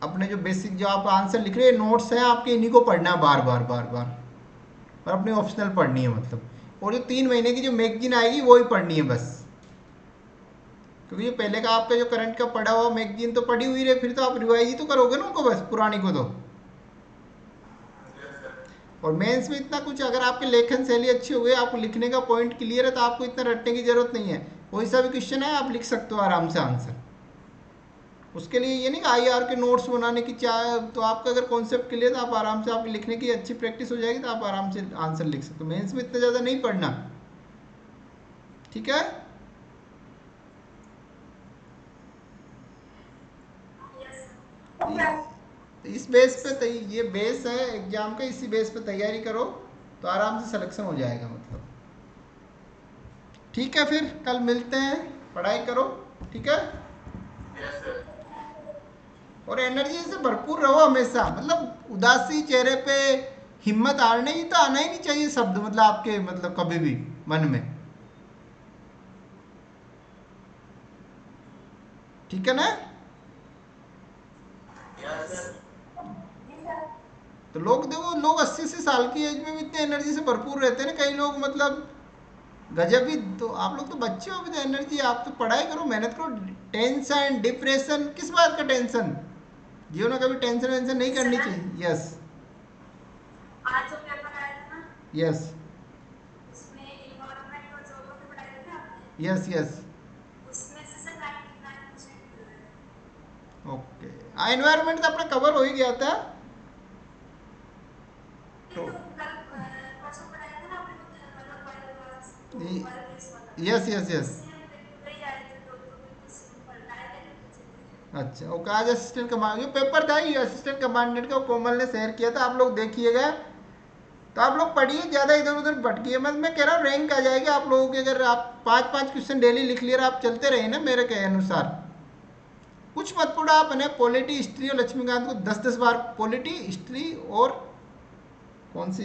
अपने जो बेसिक जो आप आंसर लिख रहे हैं नोट्स हैं आपके, इन्हीं को पढ़ना है बार बार बार बार, और अपनी ऑप्शनल पढ़नी है मतलब। और जो 3 महीने की जो मैगजीन आएगी वो ही पढ़नी है बस, क्योंकि ये पहले का आपका जो करंट का पढ़ा हुआ मैगजीन तो पढ़ी हुई रहे, फिर तो आप रिवाइज ही तो करोगे ना उनको बस, पुरानी को तो। Yes sir. और मेंस में इतना कुछ, अगर आपकी लेखन शैली अच्छी हो गई, आपको लिखने का पॉइंट क्लियर है, तो आपको इतना रटने की जरूरत नहीं है। कोई सा भी क्वेश्चन है आप लिख सकते हो आराम से आंसर। उसके लिए ये नहीं कि IR के नोट्स बनाने की चाह, तो आपका अगर कॉन्सेप्ट क्लियर तो आप आराम से, आपकी लिखने की अच्छी प्रैक्टिस हो जाएगी तो आप आराम से आंसर लिख सकते हो। मेंस में इतना ज़्यादा नहीं पढ़ना, ठीक है। तो इस बेस पे ये बेस है एग्जाम का, इसी बेस पे तैयारी करो तो आराम से सिलेक्शन हो जाएगा मतलब। ठीक है, फिर कल मिलते हैं, पढ़ाई करो, ठीक है। Yes sir. और एनर्जी से भरपूर रहो हमेशा, मतलब उदासी चेहरे पे, हिम्मत हारने की तो आना ही नहीं चाहिए शब्द, मतलब आपके मतलब कभी भी मन में, ठीक है ना। Yes sir. तो लोग देखो, लोग 80-80 साल की एज में भी इतने एनर्जी से भरपूर रहते हैं ना, कई लोग मतलब गजब ही। तो आप लोग तो बच्चे हो अभी, तो एनर्जी, आप तो पढ़ाई करो, मेहनत करो। टेंशन डिप्रेशन किस बात का टेंशन, जीवन में कभी टेंशन वेंशन नहीं करनी सर, चाहिए। यस आज जो पेपर आया था ना, यस उसमें इन्वायरमेंट और ज्योग्राफी पढ़ाई थी ना आपने, यस यस उसमें से सर 99% मिल रहा है। ओके। हाँ, एनवायरनमेंट तो अपना कवर हो ही गया था। नहीं तो तो कल परसों पढ़ाया था ना आपने, मतलब वो वर्क प्लेस वाला, यस यस यस। उससे हम बिल्कुल वही आए थे, तो बिल्कुल सिंपल डायरेक्ट पूछे थे। अच्छा, वो आज असिस्टेंट कमांड जो पेपर था, ये असिस्टेंट कमांडेंट का वो कोमल ने शेयर किया था, आप लोग देखिएगा। तो आप लोग पढ़िए, ज़्यादा इधर उधर भटकिए मत। मैं कह रहा हूँ रैंक आ जाएगी आप लोगों की, अगर आप 5-5 क्वेश्चन डेली लिख लिए, आप चलते रहे ना मेरे के अनुसार। कुछ मत पढ़ो आप है, पॉलिटी हिस्ट्री और लक्ष्मीकांत को 10-10 बार, पॉलिटी हिस्ट्री और कौन सी,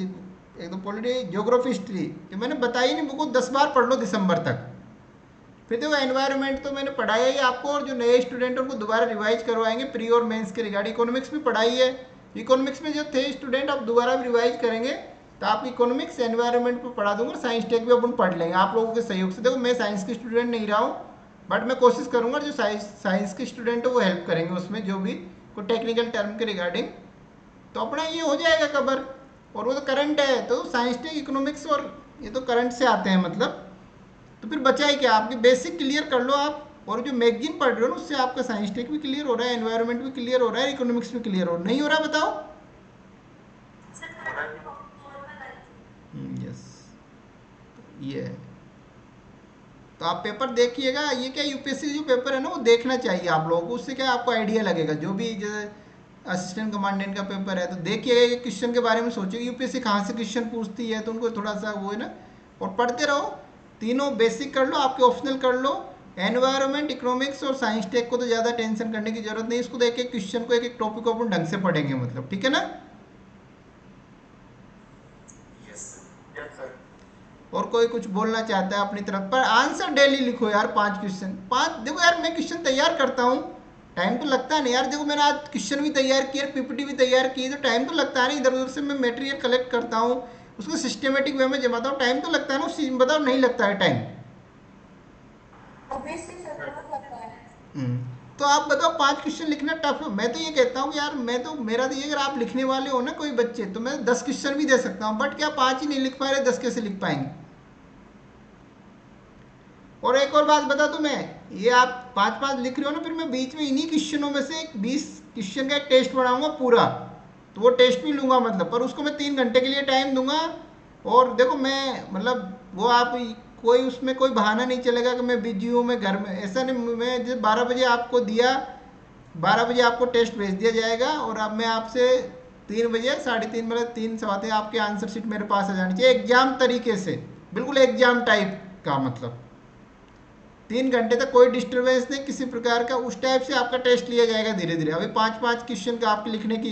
एक तो पॉलिटी ज्योग्राफी हिस्ट्री जो मैंने बताई नहीं, बुक 10 बार पढ़ लो दिसंबर तक। फिर देखो एनवायरनमेंट तो मैंने पढ़ाया ही आपको, और जो नए स्टूडेंट उनको दोबारा रिवाइज करवाएंगे प्री और मेंस के रिगार्ड। इकोनॉमिक्स भी पढ़ाई है, इकोनॉमिक्स में जो थे स्टूडेंट आप दोबारा भी रिवाइज करेंगे तो आप इकोनॉमिक्स एनवायरनमेंट पर पढ़ा दूंगा। साइंस टेक भी अपन पढ़ लेंगे आप लोगों के सहयोग से। देखो मैं साइंस की स्टूडेंट नहीं रहा हूँ, बट मैं कोशिश करूँगा जो साइंस के स्टूडेंट है वो हेल्प करेंगे उसमें, जो भी कोई टेक्निकल टर्म के रिगार्डिंग, तो अपना ये हो जाएगा कवर। और वो तो करंट है, तो साइंस टेक इकोनॉमिक्स और ये तो करंट से आते हैं मतलब। तो फिर बचा ही क्या, आपकी बेसिक क्लियर कर लो आप, और जो मैगजीन पढ़ रहे हो ना उससे आपका साइंस टेक भी क्लियर हो रहा है, एनवायरनमेंट भी क्लियर हो रहा है, इकोनॉमिक्स भी क्लियर हो रहा है। नहीं हो रहा बताओ। सर करंट में नॉर्मल आई थी। यस, ये है। तो आप पेपर देखिएगा, ये क्या यूपीएससी जो पेपर है ना वो देखना चाहिए आप लोगों को, उससे क्या आपको आइडिया लगेगा। जो भी जैसे असिस्टेंट कमांडेंट का पेपर है तो देखिएगा, ये क्वेश्चन के बारे में सोचिएगा यूपीएससी कहाँ से क्वेश्चन पूछती है, तो उनको थोड़ा सा वो है ना, और पढ़ते रहो। तीनों बेसिक कर लो, आपके ऑप्शनल कर लो। एनवायरनमेंट, इकोनॉमिक्स और साइंस टेक को तो ज़्यादा टेंशन करने की जरूरत नहीं, इसको तो एक एक क्वेश्चन को, एक एक टॉपिक को अपन ढंग से पढ़ेंगे मतलब, ठीक है ना। Yes sir. और कोई कुछ बोलना चाहता है अपनी तरफ, पर आंसर डेली लिखो यार, 5 क्वेश्चन, 5। देखो यार मैं क्वेश्चन तैयार करता हूँ, टाइम तो लगता है ना यार। देखो मैंने आज क्वेश्चन भी तैयार किया, पीपीटी भी तैयार की, तो टाइम तो लगता है ना। इधर उधर से मैं मटेरियल कलेक्ट करता हूँ, उसको सिस्टमेटिक वे में जमाता हूँ, टाइम तो लगता है ना उस चीज में। बताओ नहीं लगता है टाइम? ऑब्वियसली सर बहुत लगता है। तो आप बताओ 5 क्वेश्चन लिखना टफ है? मैं तो ये कहता हूँ कि यार मैं तो, मेरा तो ये, अगर आप लिखने वाले हो ना कोई बच्चे, तो मैं 10 क्वेश्चन भी दे सकता हूँ, बट क्या 5 ही नहीं लिख पा रहे, 10 कैसे लिख पाएंगे? और एक और बात बता दूं मैं, ये आप 5 5 लिख रहे हो ना, फिर मैं बीच में इन्हीं क्वेश्चनों में से 20 क्वेश्चन का एक टेस्ट बनाऊंगा पूरा, तो वो टेस्ट भी लूंगा मतलब, पर उसको मैं 3 घंटे के लिए टाइम दूंगा। और देखो मैं मतलब वो आप, कोई उसमें कोई बहाना नहीं चलेगा कि मैं बिजी हूँ, मैं घर में, ऐसा नहीं। मैं जब 12 बजे आपको दिया, 12 बजे आपको टेस्ट भेज दिया जाएगा, और अब मैं आपसे 3 बजे, 3:30, मतलब 3 सवा 3 आपके आंसर शीट मेरे पास आ जानी चाहिए, एग्जाम तरीके से, बिल्कुल एग्जाम टाइप का मतलब। 3 घंटे तक कोई डिस्टरबेंस नहीं किसी प्रकार का, उस टाइप से आपका टेस्ट लिया जाएगा धीरे धीरे। अभी 5 5 क्वेश्चन का आपके लिखने की,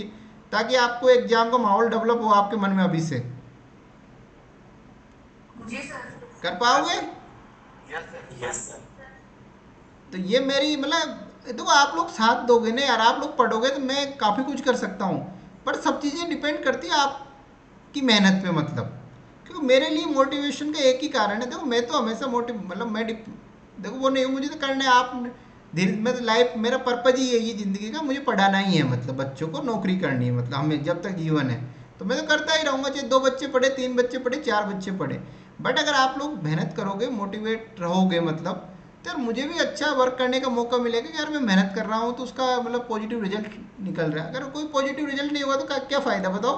ताकि आपको एग्जाम का माहौल डेवलप हो आपके मन में अभी से। जी सर। कर पाओगे? Yes sir. तो ये मेरी मतलब, देखो आप लोग साथ दोगे ना यार, आप लोग पढ़ोगे तो मैं काफ़ी कुछ कर सकता हूँ, पर सब चीज़ें डिपेंड करती है आपकी मेहनत पे मतलब। क्योंकि मेरे लिए मोटिवेशन का एक ही कारण है, देखो मैं तो हमेशा मतलब मैं देखो वो नहीं, मुझे तो करना है। आप धीरे, मैं तो लाइफ, मेरा पर्पज ही यही है ज़िंदगी का, मुझे पढ़ाना ही है मतलब, बच्चों को नौकरी करनी है मतलब, हमें जब तक जीवन है तो मैं तो करता ही रहूँगा, चाहे 2 बच्चे पढ़े, 3 बच्चे पढ़े, 4 बच्चे पढ़े। बट अगर आप लोग मेहनत करोगे, मोटिवेट रहोगे मतलब, तो यार मुझे भी अच्छा वर्क करने का मौका मिलेगा कि यार मैं मेहनत कर रहा हूँ तो उसका मतलब पॉजिटिव रिजल्ट निकल रहा है। अगर कोई पॉजिटिव रिजल्ट नहीं होगा तो क्या फ़ायदा बताओ?